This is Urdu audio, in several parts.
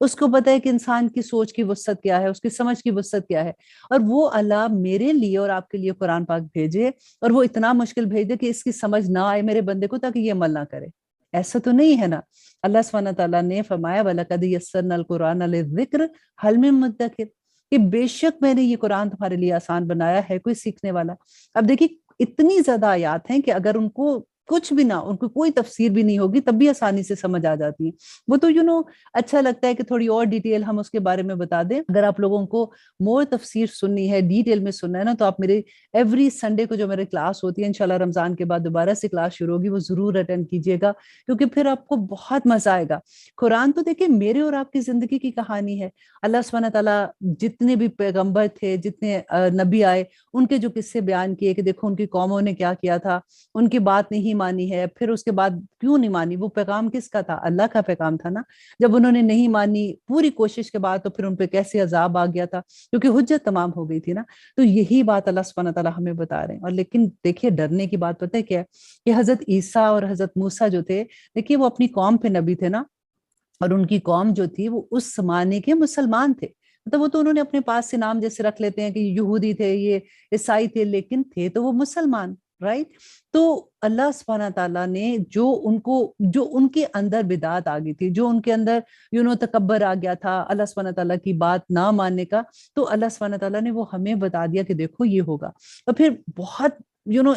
اس کو پتا ہے کہ انسان کی سوچ کی وسعت کیا ہے، اس کی سمجھ کی وسعت کیا ہے، اور وہ اللہ میرے لیے اور آپ کے لیے قرآن پاک بھیجے، اور وہ اتنا مشکل بھیج دے کہ اس کی سمجھ نہ آئے میرے بندے کو، تاکہ یہ عمل نہ کرے۔ ایسا تو نہیں ہے نا۔ اللہ سبحانہ تعالیٰ نے فرمایا وَلَقَدْ يَسَّرْنَا الْقُرْآنَ لِلذِّكْرِ هَلْ مِن مُدَّكِرٍ، کہ بے شک میں نے یہ قرآن تمہارے لیے آسان بنایا ہے، کوئی سیکھنے والا۔ اب دیکھیے اتنی زیادہ آیات ہیں کہ اگر ان کو کچھ بھی نہ، ان کو کوئی تفسیر بھی نہیں ہوگی تب بھی آسانی سے سمجھ آ جاتی ہیں۔ وہ تو اچھا لگتا ہے کہ تھوڑی اور ڈیٹیل ہم اس کے بارے میں بتا دیں۔ اگر آپ لوگوں کو مور تفسیر سننی ہے، ڈیٹیل میں سننا ہے نا، تو آپ میرے ایوری سنڈے کو جو میرے کلاس ہوتی ہے، انشاءاللہ رمضان کے بعد دوبارہ سے کلاس شروع ہوگی، وہ ضرور اٹینڈ کیجیے گا، کیونکہ پھر آپ کو بہت مزہ آئے گا۔ قرآن تو دیکھیں میرے اور آپ کی زندگی کی کہانی ہے۔ اللہ سبحانہ تعالیٰ جتنے بھی پیغمبر تھے، جتنے نبی آئے، ان کے جو قصے بیان کیے کہ دیکھو ان کی قوموں نے کیا کیا تھا، ان کی بات نہیں مانی ہے، پھر اس کے بعد کیوں نہیں مانی، وہ پیغام کس کا تھا؟ اللہ کا پیغام تھا نا۔ جب انہوں نے نہیں مانی پوری کوشش کے بعد، تو پھر ان پہ کیسے عذاب آ گیا تھا، کیونکہ حجت تمام ہو گئی تھی نا۔ تو یہی بات اللہ سبحانہ تعالیٰ ہمیں بتا رہے ہیں۔ اور لیکن دیکھیے ڈرنے کی بات پتہ ہے کیا ہے؟ کہ حضرت عیسیٰ اور حضرت موسیٰ جو تھے، دیکھیے وہ اپنی قوم پہ نبی تھے نا، اور ان کی قوم جو تھی وہ اس زمانے کے مسلمان تھے۔ مطلب وہ تو انہوں نے اپنے پاس سے نام جیسے رکھ لیتے ہیں کہ یہودی تھے، یہ عیسائی تھے، لیکن تھے تو وہ مسلمان، رائٹ؟ تو اللہ سبحانہ تعالیٰ نے جو ان کے اندر بدعت آ گئی تھی، جو ان کے اندر تکبر آ گیا تھا اللہ سبحانہ تعالیٰ کی بات نہ ماننے کا، تو اللہ سبحانہ تعالیٰ نے وہ ہمیں بتا دیا کہ دیکھو یہ ہوگا۔ اور پھر بہت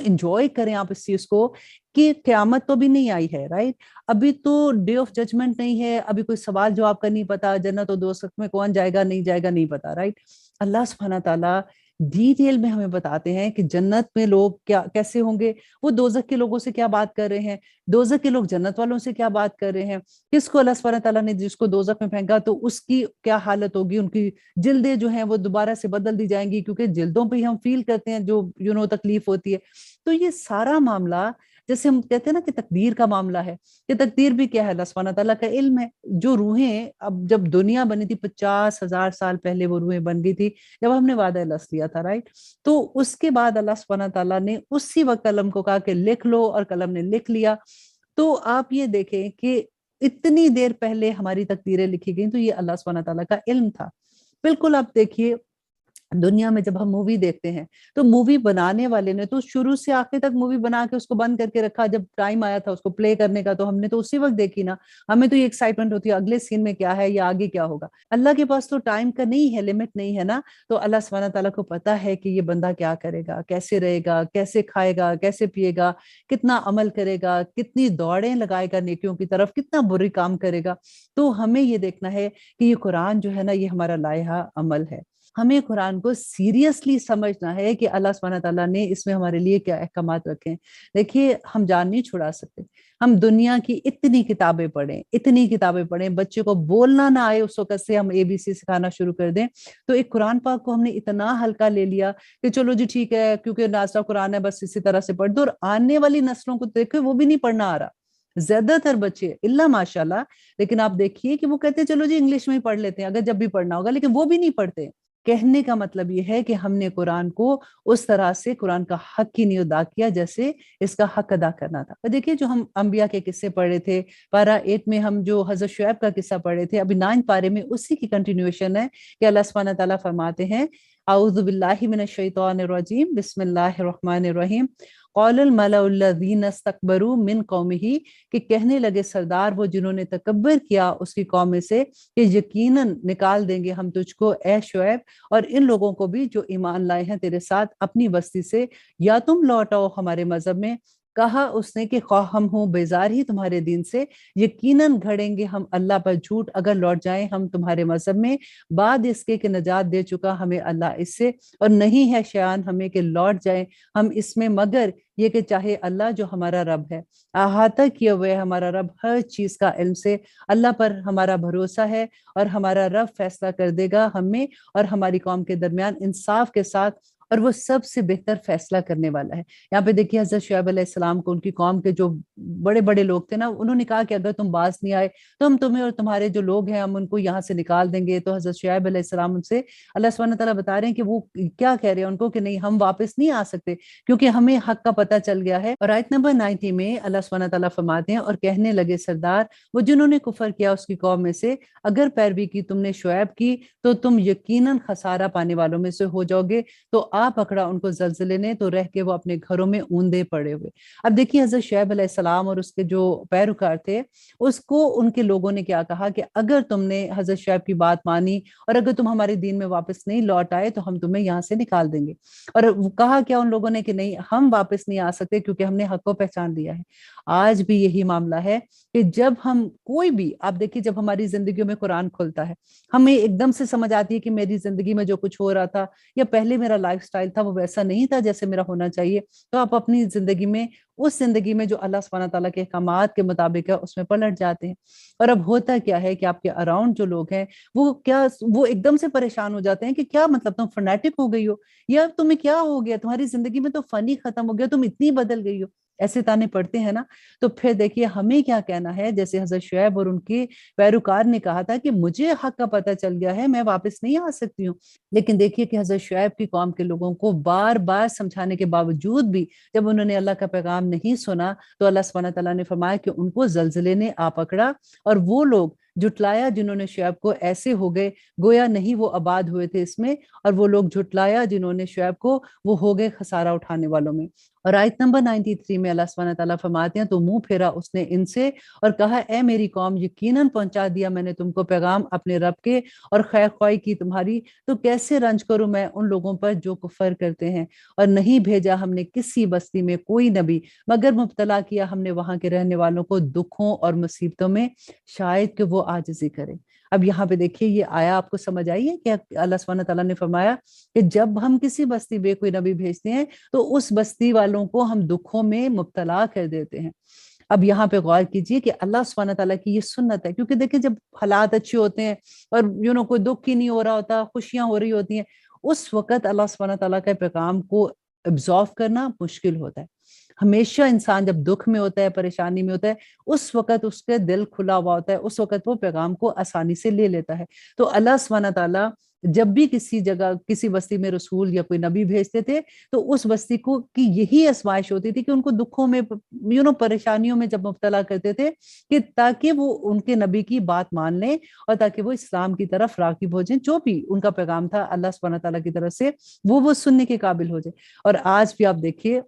انجوائے کریں آپ اس چیز کو کہ قیامت تو بھی نہیں آئی ہے، رائٹ؟ ابھی تو ڈے آف ججمنٹ نہیں ہے، ابھی کوئی سوال جواب کا نہیں پتا، جنت و دوزخ میں کون جائے گا نہیں جائے گا نہیں پتا، رائٹ؟ اللہ سبحانہ تعالیٰ ڈیٹیل میں ہمیں بتاتے ہیں کہ جنت میں لوگ کیسے ہوں گے، وہ دوزخ کے لوگوں سے کیا بات کر رہے ہیں، دوزخ کے لوگ جنت والوں سے کیا بات کر رہے ہیں، کس کو اللہ سبحانہ تعالیٰ نے جس کو دوزخ میں پھینکا تو اس کی کیا حالت ہوگی، ان کی جلدیں جو ہیں وہ دوبارہ سے بدل دی جائیں گی، کیونکہ جلدوں پہ ہی ہم فیل کرتے ہیں جو تکلیف ہوتی ہے۔ تو یہ سارا معاملہ جیسے ہم کہتے ہیں نا کہ تقدیر کا معاملہ ہے، کہ تقدیر بھی کیا ہے؟ اللہ سبحانہ تعالیٰ کا علم ہے۔ جو روحیں اب جب دنیا بنی تھی 50,000 سال پہلے وہ روحیں بن گئی تھی، جب ہم نے وعدہ لس لیا تھا، رائٹ؟ تو اس کے بعد اللہ سبحانہ تعالیٰ نے اسی وقت قلم کو کہا کہ لکھ لو، اور قلم نے لکھ لیا۔ تو آپ یہ دیکھیں کہ اتنی دیر پہلے ہماری تقدیریں لکھی گئیں، تو یہ اللہ سبحانہ تعالیٰ کا علم تھا۔ بالکل آپ دیکھیے دنیا میں جب ہم مووی دیکھتے ہیں تو مووی بنانے والے نے تو شروع سے آخر تک مووی بنا کے اس کو بند کر کے رکھا، جب ٹائم آیا تھا اس کو پلے کرنے کا تو ہم نے تو اسی وقت دیکھی نا۔ ہمیں تو یہ ایکسائٹمنٹ ہوتی ہے اگلے سین میں کیا ہے یا آگے کیا ہوگا۔ اللہ کے پاس تو ٹائم کا نہیں ہے، لمٹ نہیں ہے نا۔ تو اللہ سبحانہ تعالیٰ کو پتا ہے کہ یہ بندہ کیا کرے گا، کیسے رہے گا، کیسے کھائے گا، کیسے پیے گا، کتنا عمل کرے گا، کتنی دوڑیں لگائے گا نیکیوں کی طرف، کتنا بری کام کرے گا۔ تو ہمیں یہ دیکھنا ہے کہ یہ قرآن جو ہے نا، یہ ہمارا لائحہ عمل ہے۔ ہمیں قرآن کو سیریسلی سمجھنا ہے کہ اللہ سبحانہ تعالیٰ نے اس میں ہمارے لیے کیا احکامات رکھے ہیں۔ دیکھیے ہم جان نہیں چھڑا سکتے، ہم دنیا کی اتنی کتابیں پڑھیں، بچے کو بولنا نہ آئے اس وقت سے ہم ABC سکھانا شروع کر دیں، تو ایک قرآن پاک کو ہم نے اتنا ہلکا لے لیا کہ چلو جی ٹھیک ہے کیونکہ نازلہ قرآن ہے بس اسی طرح سے پڑھ دو، اور آنے والی نسلوں کو دیکھے وہ بھی نہیں پڑھنا آ رہا زیادہ تر بچے، اللہ ماشاءاللہ۔ لیکن آپ دیکھیے کہ وہ کہتے ہیں چلو جی انگلش میں ہی پڑھ لیتے ہیں اگر جب بھی پڑھنا ہوگا، لیکن وہ بھی نہیں پڑھتے۔ کہنے کا مطلب یہ ہے کہ ہم نے قرآن کو اس طرح سے قرآن کا حق ہی نہیں ادا کیا جیسے اس کا حق ادا کرنا تھا۔ دیکھیے جو ہم انبیاء کے قصے پڑھے تھے، پارہ 8 میں ہم جو حضرت شعیب کا قصہ پڑھے تھے، ابھی 9 پارے میں اسی کی کنٹینیوشن ہے کہ اللہ سبحانہ تعالیٰ فرماتے ہیں اعوذ باللہ من الشیطان الرجیم بسم اللہ الرحمن الرحیم قال الملأ الذین استکبروا من قومہ، کہ کہنے لگے سردار وہ جنہوں نے تکبر کیا اس کی قوم میں سے کہ یقیناً نکال دیں گے ہم تجھ کو اے شعیب اور ان لوگوں کو بھی جو ایمان لائے ہیں تیرے ساتھ اپنی بستی سے، یا تم لوٹ آؤ ہمارے مذہب میں۔ کہا اس نے کہ خواہ ہم ہوں بیزار ہی تمہارے دین سے، یقیناً گھڑیں گے ہم اللہ پر جھوٹ اگر لوٹ جائیں ہم تمہارے مذہب میں، بعد اس کے کہ نجات دے چکا ہمیں اللہ اس سے، اور نہیں ہے شیان ہمیں کہ لوٹ جائیں ہم اس میں مگر یہ کہ چاہے اللہ جو ہمارا رب ہے، احاطہ کیا ہوا ہے ہمارا رب ہر چیز کا علم سے، اللہ پر ہمارا بھروسہ ہے اور ہمارا رب فیصلہ کر دے گا ہم میں اور ہماری قوم کے درمیان انصاف کے ساتھ، اور وہ سب سے بہتر فیصلہ کرنے والا ہے۔ یہاں پہ دیکھیے حضرت شعیب علیہ السلام کو ان کی قوم کے جو بڑے بڑے لوگ تھے نا، انہوں نے کہا کہ اگر تم باز نہیں آئے تو ہم تمہیں اور تمہارے جو لوگ ہیں ہم ان کو یہاں سے نکال دیں گے۔ تو حضرت شعیب علیہ السلام ان سے اللہ سبحانہ تعالیٰ بتا رہے ہیں کہ وہ کیا کہہ رہے ہیں ان کو کہ نہیں، ہم واپس نہیں آ سکتے کیونکہ ہمیں حق کا پتہ چل گیا ہے۔ اور آیت نمبر 90 میں اللہ سبحانہ تعالیٰ فرماتے ہیں اور کہنے لگے سردار وہ جنہوں نے کفر کیا اس کی قوم میں سے، اگر پیروی کی تم نے شعیب کی تو تم یقیناً خسارہ پانے والوں میں سے ہو جاؤ گے۔ تو آ پکڑا ان کو زلزلے نے تو رہ کے وہ اپنے گھروں میں اوندے پڑے ہوئے۔ اب دیکھیے حضرت شعیب علیہ السلام اور اس کے جو پیروکار تھے، اس کو ان کے لوگوں نے کیا کہا کہ اگر تم نے حضرت شعیب کی بات مانی اور اگر تم ہمارے دین میں واپس نہیں لوٹ آئے تو ہم تمہیں یہاں سے نکال دیں گے۔ اور وہ کہا کیا ان لوگوں نے کہ نہیں، ہم واپس نہیں آ سکتے کیونکہ ہم نے حق کو پہچان لیا ہے۔ آج بھی یہی معاملہ ہے کہ جب ہم کوئی بھی، آپ دیکھیے جب ہماری زندگیوں میں قرآن کھلتا ہے، ہمیں ایک دم سے سمجھ آتی ہے کہ میری زندگی میں جو کچھ ہو رہا تھا یا پہلے میرا لائف سٹائل تھا وہ ویسا نہیں تھا جیسے میرا ہونا چاہیے، تو آپ اپنی زندگی میں، اس زندگی میں جو اللہ سبحانہ تعالیٰ کے احکامات کے مطابق ہے اس میں پلٹ جاتے ہیں۔ اور اب ہوتا کیا ہے کہ آپ کے اراؤنڈ جو لوگ ہیں وہ ایک دم سے پریشان ہو جاتے ہیں کہ کیا مطلب تم فرنیٹک ہو گئی ہو، یا تمہیں کیا ہو گیا، تمہاری زندگی میں تو فن ہی ختم ہو گیا، تم اتنی بدل گئی ہو، ایسے تانے پڑتے ہیں نا۔ تو پھر دیکھیے ہمیں کیا کہنا ہے، جیسے حضرت شعیب اور ان کے پیروکار نے کہا تھا کہ مجھے حق کا پتہ چل گیا ہے، میں واپس نہیں آ سکتی ہوں۔ لیکن دیکھیے کہ حضرت شعیب کی قوم کے لوگوں کو بار بار سمجھانے کے باوجود بھی جب انہوں نے اللہ کا پیغام نہیں سنا تو اللہ سبحانہ تعالیٰ نے فرمایا کہ ان کو زلزلے نے آ پکڑا، اور وہ لوگ جھٹلایا جنہوں نے شعیب کو، ایسے ہو گئے گویا نہیں وہ آباد ہوئے تھے اس میں، اور وہ لوگ جھٹلایا جنہوں نے شعیب کو، وہ ہو گئے خسارہ اٹھانے والوں میں۔ اور آیت نمبر 93 میں اللہ سبحانہ تعالیٰ فرماتے ہیں تو منہ پھیرا اس نے ان سے اور کہا اے میری قوم، یقیناً پہنچا دیا میں نے تم کو پیغام اپنے رب کے اور خیر خواہی کی تمہاری، تو کیسے رنج کروں میں ان لوگوں پر جو کفر کرتے ہیں۔ اور نہیں بھیجا ہم نے کسی بستی میں کوئی نبی مگر مبتلا کیا ہم نے وہاں کے رہنے والوں کو دکھوں اور مصیبتوں میں، شاید کہ وہ عاجزی کریں۔ اب یہاں پہ دیکھیے یہ آیا آپ کو سمجھ آئی ہے کہ اللہ سبحانہ تعالیٰ نے فرمایا کہ جب ہم کسی بستی میں کوئی نبی بھیجتے ہیں تو اس بستی والوں کو ہم دکھوں میں مبتلا کر دیتے ہیں۔ اب یہاں پہ غور کیجئے کہ اللہ سبحانہ تعالیٰ کی یہ سنت ہے، کیونکہ دیکھیں جب حالات اچھے ہوتے ہیں اور کوئی دکھ ہی نہیں ہو رہا ہوتا، خوشیاں ہو رہی ہوتی ہیں، اس وقت اللہ سبحانہ تعالیٰ کے پیغام کو ابزارو کرنا مشکل ہوتا ہے۔ ہمیشہ انسان جب دکھ میں ہوتا ہے، پریشانی میں ہوتا ہے، اس وقت اس کے دل کھلا ہوا ہوتا ہے، اس وقت وہ پیغام کو آسانی سے لے لیتا ہے۔ تو اللہ سبحانہ تعالیٰ جب بھی کسی جگہ، کسی بستی میں رسول یا کوئی نبی بھیجتے تھے تو اس بستی کو کی یہی آزمائش ہوتی تھی کہ ان کو دکھوں میں، پریشانیوں میں جب مبتلا کرتے تھے کہ تاکہ وہ ان کے نبی کی بات مان لیں اور تاکہ وہ اسلام کی طرف راغب ہو جائیں، جو بھی ان کا پیغام تھا اللہ سبحانہ تعالیٰ کی طرف سے وہ سننے کے قابل ہو جائے۔ اور آج بھی آپ دیکھیے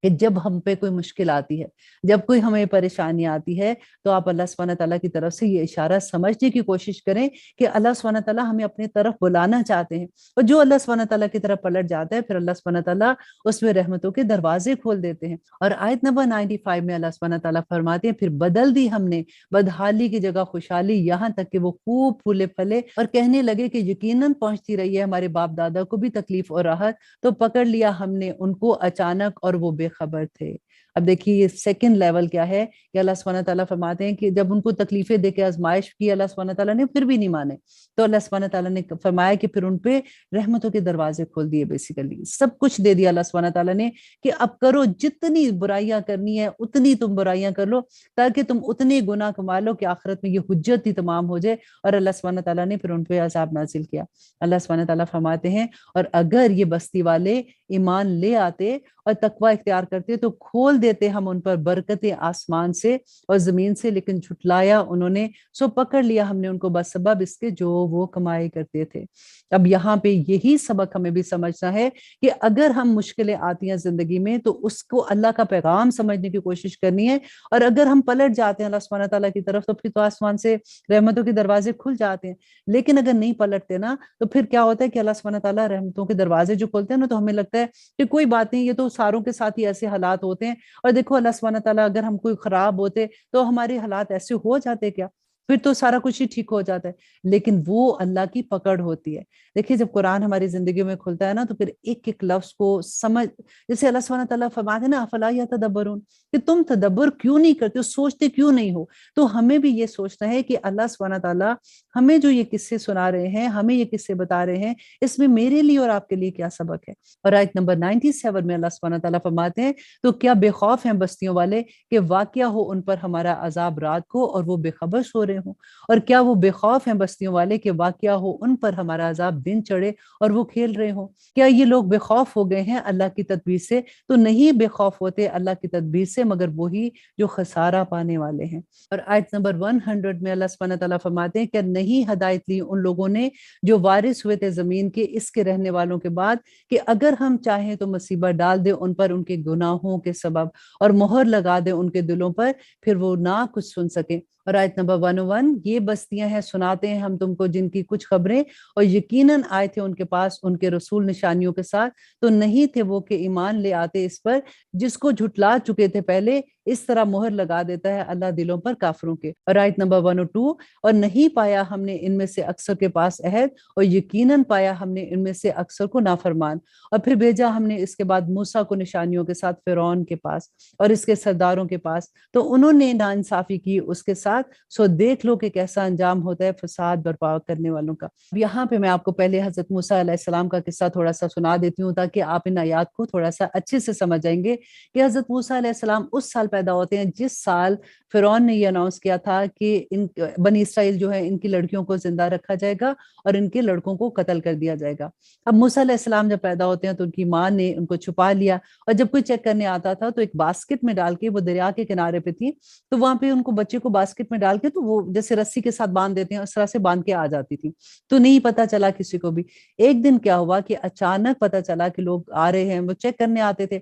کہ جب ہم پہ کوئی مشکل آتی ہے، جب کوئی ہمیں پریشانی آتی ہے، تو آپ اللہ سبحانہ تعالیٰ کی طرف سے یہ اشارہ سمجھنے کی کوشش کریں کہ اللہ سبحانہ تعالیٰ ہمیں اپنی طرف بلانا چاہتے ہیں، اور جو اللہ سبحانہ تعالیٰ کی طرف پلٹ جاتا ہے پھر اللہ سبحانہ تعالیٰ اس میں رحمتوں کے دروازے کھول دیتے ہیں۔ اور آیت نمبر 95 میں اللہ سبحانہ تعالیٰ فرماتے ہیں پھر بدل دی ہم نے بدحالی کی جگہ خوشحالی، یہاں تک کہ وہ خوب پھولے پھلے اور کہنے لگے کہ یقیناً پہنچتی رہی ہے ہمارے باپ دادا کو بھی تکلیف اور راحت، تو پکڑ لیا ہم نے ان کو اچانک اور وہ بے خبر تھے۔ اب دیکھیے یہ سیکنڈ لیول کیا ہے کہ اللہ سبحانہ تعالیٰ فرماتے ہیں کہ جب ان کو تکلیفیں دے کے آزمائش کی اللہ سبحانہ تعالیٰ نے، پھر بھی نہیں مانے، تو اللہ سبحانہ تعالیٰ نے فرمایا کہ پھر ان پہ رحمتوں کے دروازے کھول دیے، بیسیکلی سب کچھ دے دیا اللہ سبحانہ تعالیٰ نے کہ اب کرو، جتنی برائیاں کرنی ہے اتنی تم برائیاں کر لو تاکہ تم اتنے گناہ کما لو کہ آخرت میں یہ حجت ہی تمام ہو جائے۔ اور اللہ سبحانہ تعالیٰ نے پھر ان پہ عذاب نازل کیا۔ اللہ سبحانہ تعالیٰ فرماتے ہیں اور اگر یہ بستی والے ایمان لے آتے اور تقوی اختیار کرتے تو کھول دیتے ہم ان پر برکتیں آسمان سے اور زمین سے، لیکن جھٹلایا انہوں نے، سو پکڑ لیا ہم نے ان کو بسبب اس کے جو وہ کمائے کرتے تھے۔ اب یہاں پہ یہی سبق ہمیں بھی سمجھنا ہے کہ اگر ہم مشکلیں آتی ہیں زندگی میں تو اس کو اللہ کا پیغام سمجھنے کی کوشش کرنی ہے، اور اگر ہم پلٹ جاتے ہیں اللہ سبحانہ تعالیٰ کی طرف تو پھر تو آسمان سے رحمتوں کے دروازے کھل جاتے ہیں۔ لیکن اگر نہیں پلٹتے نا تو پھر کیا ہوتا ہے کہ اللہ سبحانہ تعالیٰ رحمتوں کے دروازے جو کھولتے ہیں نا تو ہمیں لگتا ہے کہ کوئی بات نہیں، یہ تو ساروں کے ساتھ ہی ایسے حالات ہوتے ہیں، اور دیکھو اللہ سبحانہ تعالیٰ اگر ہم کوئی خراب ہوتے تو ہمارے حالات ایسے ہو جاتے کیا؟ پھر تو سارا کچھ ہی ٹھیک ہو جاتا ہے، لیکن وہ اللہ کی پکڑ ہوتی ہے۔ دیکھیے جب قرآن ہماری زندگی میں کھلتا ہے نا تو پھر ایک ایک لفظ کو سمجھ، جیسے اللہ سبحانہ تعالیٰ فرماتے ہیں نا افلا یتدبرون، کہ تم تدبر کیوں نہیں کرتے ہو، سوچتے کیوں نہیں ہو؟ تو ہمیں بھی یہ سوچنا ہے کہ اللہ سبحانہ تعالیٰ ہمیں جو یہ قصے سنا رہے ہیں، ہمیں یہ قصے بتا رہے ہیں، اس میں میرے لیے اور آپ کے لیے کیا سبق ہے۔ اور آیت نمبر 97 میں اللہ سبحانہ تعالیٰ فرماتے ہیں تو کیا بے خوف ہیں بستیوں والے کہ واقعہ ہو ان پر ہمارا عذاب رات کو اور وہ بے خبر سو رہے ہوں، اور کیا وہ بے خوف ہیں بستیوں والے کہ واقعہ ہو ان پر ہمارا عذاب دن چڑھے اور وہ کھیل رہے ہوں۔ کیا یہ لوگ بے خوف ہو گئے ہیں اللہ کی تدبیر سے؟ تو نہیں بے خوف ہوتے اللہ کی تدبیر سے مگر وہی جو خسارہ پانے والے ہیں۔ اور آیت نمبر 100 میں اللہ سبحانہ تعالیٰ فرماتے ہیں کہ نہیں ہدایت لی ان لوگوں نے جو وارث ہوئے تھے زمین کے اس کے رہنے والوں کے بعد کہ اگر ہم چاہیں تو مصیبت ڈال دے ان پر ان کے گناہوں کے سبب اور مہر لگا دے ان کے دلوں پر، پھر وہ نہ کچھ سن سکیں۔ اور آیت نمبر 101 یہ بستیاں ہیں سناتے ہیں ہم تم کو جن کی کچھ خبریں، اور یقیناً آئے تھے ان کے پاس ان کے رسول نشانیوں کے ساتھ، تو نہیں تھے وہ کہ ایمان لے آتے اس پر جس کو جھٹلا چکے تھے پہلے، اس طرح مہر لگا دیتا ہے اللہ دلوں پر کافروں کے۔ اور آیت نمبر 102 اور نہیں پایا ہم نے ان میں سے اکثر کے پاس عہد، اور یقیناً پایا ہم نے ان میں سے اکثر کو نافرمان، اور پھر بھیجا ہم نے اس کے بعد موسیٰ کو نشانیوں کے ساتھ فرعون کے پاس اور اس کے سرداروں کے پاس، تو انہوں نے ناانصافی کی اس کے ساتھ، سو دیکھ لو کہ کیسا انجام ہوتا ہے فساد برپا کرنے والوں کا۔ یہاں پہ میں آپ کو پہلے حضرت موسیٰ علیہ السلام کا قصہ تھوڑا سا سنا دیتی ہوں تاکہ آپ ان آیات کو تھوڑا سا اچھے سے سمجھ جائیں گے کہ حضرت موسیٰ علیہ السلام اس سال پیدا ہوتے ہیں جس سال فرعون نے یہ اناؤنس کیا تھا کہ ان بنی اسرائیل جو ہے ان کی لڑکیوں کو زندہ رکھا جائے گا اور ان کے لڑکوں کو قتل کر دیا جائے گا۔ اب موسیٰ علیہ السلام جب پیدا ہوتے ہیں تو ان کی ماں نے ان کو چھپا لیا، اور جب کوئی چیک کرنے آتا تھا تو ایک باسکٹ میں ڈال کے، وہ دریا کے کنارے پہ تھی تو وہاں پہ ان کو بچے کو باسکٹ میں ڈال کے تو وہ جیسے رسی کے ساتھ باندھ دیتے ہیں اس طرح سے باندھ کے آ جاتی تھی، تو نہیں پتا چلا کسی کو بھی۔ ایک دن کیا ہوا کہ اچانک پتا چلا کہ لوگ آ رہے ہیں، وہ چیک کرنے آتے تھے،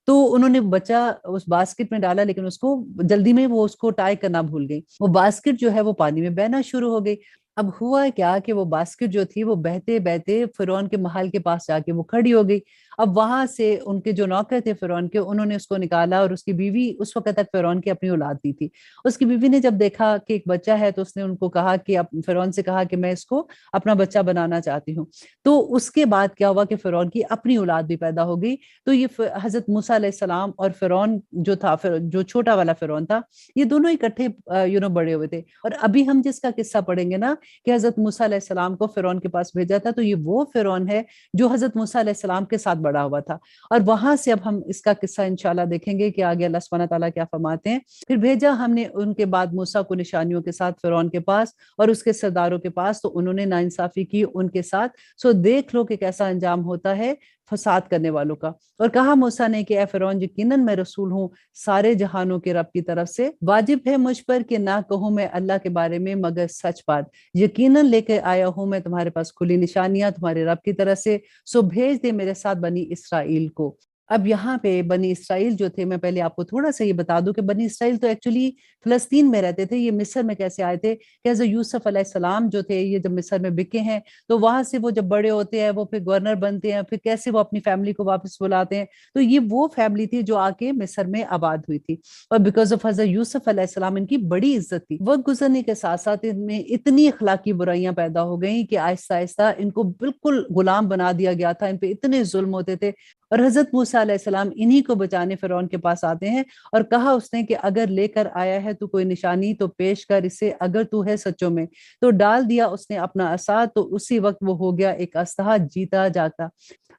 تو انہوں نے بچہ اس باسکٹ میں ڈالا لیکن اس کو جلدی میں وہ اس کو ٹائی کرنا بھول گئی، وہ باسکٹ جو ہے وہ پانی میں بہنا شروع ہو گئی۔ اب ہوا کیا کہ وہ باسکٹ جو تھی وہ بہتے بہتے فرعون کے محل کے پاس جا کے وہ کھڑی ہو گئی۔ اب وہاں سے ان کے جو نوکر تھے فرعون کے، انہوں نے اس کو نکالا، اور اس کی بیوی اس وقت تک فرعون کی اپنی اولاد دی تھی، اس کی بیوی نے جب دیکھا کہ ایک بچہ ہے تو اس نے ان کو کہا کہ فرعون سے کہا کہ میں اس کو اپنا بچہ بنانا چاہتی ہوں۔ تو اس کے بعد کیا ہوا کہ فرعون کی اپنی اولاد بھی پیدا ہو گئی۔ تو یہ حضرت موسیٰ علیہ السلام اور فرعون جو تھا، جو چھوٹا والا فرعون تھا، یہ دونوں اکٹھے بڑے ہوئے تھے۔ اور ابھی ہم جس کا قصہ پڑھیں گے نا کہ حضرت موسیٰ علیہ السلام کو فرعون کے پاس بھیجا تھا، تو یہ وہ فرعون ہے جو حضرت موسیٰ علیہ السلام کے ساتھ بڑا ہوا تھا۔ اور وہاں سے اب ہم اس کا قصہ انشاءاللہ دیکھیں گے کہ آگے اللہ سبحانہ تعالیٰ کیا فرماتے ہیں۔ پھر بھیجا ہم نے ان کے بعد موسیٰ کو نشانیوں کے ساتھ فرعون کے پاس اور اس کے سرداروں کے پاس، تو انہوں نے ناانصافی کی ان کے ساتھ، سو دیکھ لو کہ کیسا انجام ہوتا ہے فساد کرنے والوں کا۔ اور کہا موسیٰ نے کہ اے فرعون یقیناً میں رسول ہوں سارے جہانوں کے رب کی طرف سے، واجب ہے مجھ پر کہ نہ کہوں میں اللہ کے بارے میں مگر سچ بات، یقیناً لے کے آیا ہوں میں تمہارے پاس کھلی نشانیاں تمہارے رب کی طرف سے، سو بھیج دے میرے ساتھ بنی اسرائیل کو۔ اب یہاں پہ بنی اسرائیل جو تھے، میں پہلے آپ کو تھوڑا سا یہ بتا دوں کہ بنی اسرائیل تو ایکچولی فلسطین میں رہتے تھے، یہ مصر میں کیسے آئے تھے کہ حضرت یوسف علیہ السلام جو تھے یہ جب مصر میں بکے ہیں تو وہاں سے وہ جب بڑے ہوتے ہیں وہ پھر گورنر بنتے ہیں، پھر کیسے وہ اپنی فیملی کو واپس بلاتے ہیں، تو یہ وہ فیملی تھی جو آ کے مصر میں آباد ہوئی تھی، اور بیکاز آف حضرت یوسف علیہ السلام ان کی بڑی عزت تھی۔ وقت گزرنے کے ساتھ ساتھ ان میں اتنی اخلاقی برائیاں پیدا ہو گئیں کہ آہستہ آہستہ ان کو بالکل غلام بنا دیا گیا تھا، ان پہ اتنے ظلم ہوتے تھے۔ اور حضرت موسیٰ علیہ السلام انہی کو بچانے فرعون کے پاس آتے ہیں، اور کہا اس نے کہ اگر لے کر آیا ہے تو کوئی نشانی تو پیش کر اسے، اگر تو ہے سچوں میں۔ تو ڈال دیا اس نے اپنا عصا، تو اسی وقت وہ ہو گیا ایک اسدہ جیتا جاگتا۔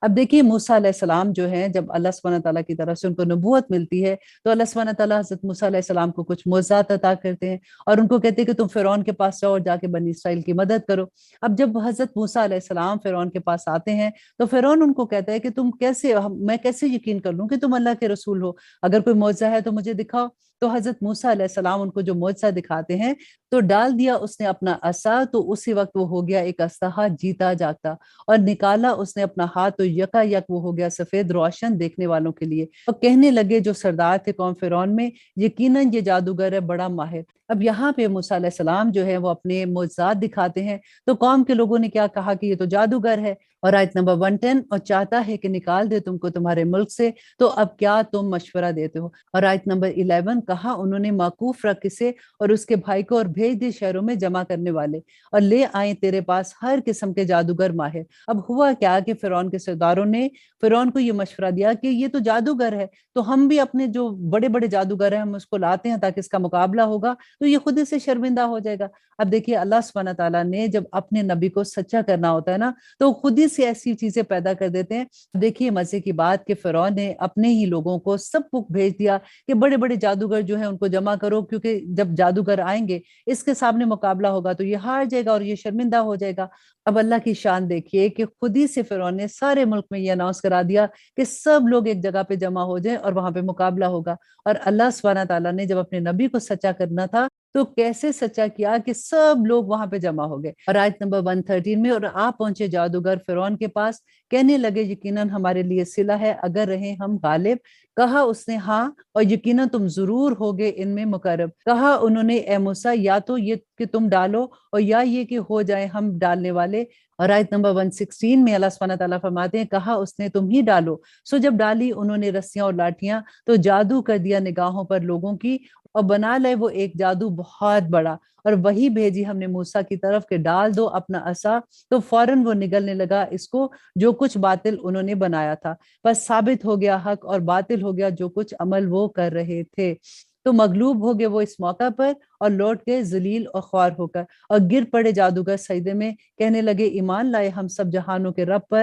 اب دیکھیے موسیٰ علیہ السلام جو ہیں، جب اللہ سبحانہ تعالیٰ کی طرف سے ان کو نبوت ملتی ہے تو اللہ سبحانہ تعالیٰ حضرت موسیٰ علیہ السلام کو کچھ معجزات عطا کرتے ہیں اور ان کو کہتے ہیں کہ تم فرعون کے پاس جاؤ اور جا کے بنی اسرائیل کی مدد کرو۔ اب جب حضرت موسیٰ علیہ السلام فرعون کے پاس آتے ہیں تو فرعون ان کو کہتا ہے کہ تم کیسے، میں کیسے یقین کر لوں کہ تم اللہ کے رسول ہو، اگر کوئی معجزہ ہے تو مجھے دکھاؤ۔ تو حضرت موسیٰ علیہ السلام ان کو جو معجزہ دکھاتے ہیں تو ڈال دیا اس نے اپنا عصا، تو اسی وقت وہ ہو گیا ایک اسدہ جیتا جاگتا، اور نکالا اس نے اپنا ہاتھ تو یکا یک وہ ہو گیا سفید روشن دیکھنے والوں کے لیے، اور کہنے لگے جو سردار تھے قوم فرعون میں، یقیناً یہ جادوگر ہے بڑا ماہر۔ اب یہاں پہ موسیٰ علیہ السلام جو ہے وہ اپنے معجزات دکھاتے ہیں، تو قوم کے لوگوں نے کیا کہا کہ یہ تو جادوگر ہے، اور آیت نمبر 110، اور چاہتا ہے کہ نکال دے تم کو تمہارے ملک سے، تو اب کیا تم مشورہ دیتے ہو۔ اور آیت نمبر 11 کہا انہوں نے موقوف رکھ اسے اور اس کے بھائی کو اور بھیج دی شہروں میں جمع کرنے والے، اور لے آئیں تیرے پاس ہر قسم کے جادوگر ماہر۔ اب ہوا کیا کہ فرعون کے سرداروں نے فرعون کو یہ مشورہ دیا کہ یہ تو جادوگر ہے، تو ہم بھی اپنے جو بڑے بڑے جادوگر ہیں ہم اس کو لاتے ہیں تاکہ اس کا مقابلہ ہوگا، تو یہ خود ہی سے شرمندہ ہو جائے گا۔ اب دیکھیے اللہ سبحانہ تعالیٰ نے جب اپنے نبی کو سچا کرنا ہوتا ہے نا، تو خود ہی سے ایسی چیزیں پیدا کر دیتے ہیں۔ دیکھیے مزے کی بات کہ فرعون نے اپنے ہی لوگوں کو سب کو بھیج دیا کہ بڑے بڑے جادوگر جو ہیں ان کو جمع کرو، کیونکہ جب جادوگر آئیں گے اس کے سامنے مقابلہ ہوگا تو یہ ہار جائے گا اور یہ شرمندہ ہو جائے گا۔ اب اللہ کی شان دیکھیے کہ خود ہی سے فرعون نے سارے ملک میں یہ اناؤنس کرا دیا کہ سب لوگ ایک جگہ پہ جمع ہو جائیں اور وہاں پہ مقابلہ ہوگا۔ اور اللہ سبحانہ تعالیٰ نے جب اپنے نبی کو سچا کرنا تھا تو کیسے سچا کیا کہ سب لوگ وہاں پہ جمع ہو گئے۔ اور آیت نمبر 113 میں، اور آپ پہنچے جادوگر فرعون کے پاس، کہنے لگے یقیناً ہمارے لیے صلہ ہے اگر رہیں ہم غالب۔ کہا اس نے ہاں، اور یقیناً تم ضرور ہوگے ان میں مقرب۔ کہا انہوں نے اے موسیٰ یا تو یہ کہ تم ڈالو اور یا یہ کہ ہو جائے ہم ڈالنے والے۔ اور آیت نمبر 116 میں اللہ سبحانہ تعالیٰ فرماتے ہیں کہا اس نے تم ہی ڈالو۔ سو جب ڈالی انہوں نے رسیاں اور لاٹیاں تو جادو کر دیا نگاہوں پر لوگوں کی، اور بنا لے وہ ایک جادو بہت بڑا، اور وہی بھیجی ہم نے موسیٰ کی طرف کہ ڈال دو اپنا عصا، تو فوراً وہ نگلنے لگا اس کو جو کچھ باطل انہوں نے بنایا تھا، بس ثابت ہو گیا حق اور باطل ہو گیا جو کچھ عمل وہ کر رہے تھے۔ تو مغلوب ہو گئے وہ اس موقع پر اور لوٹ گئے ذلیل اور خوار ہو کر، اور گر پڑے جادوگر سجدے میں، کہنے لگے ایمان لائے ہم سب جہانوں کے رب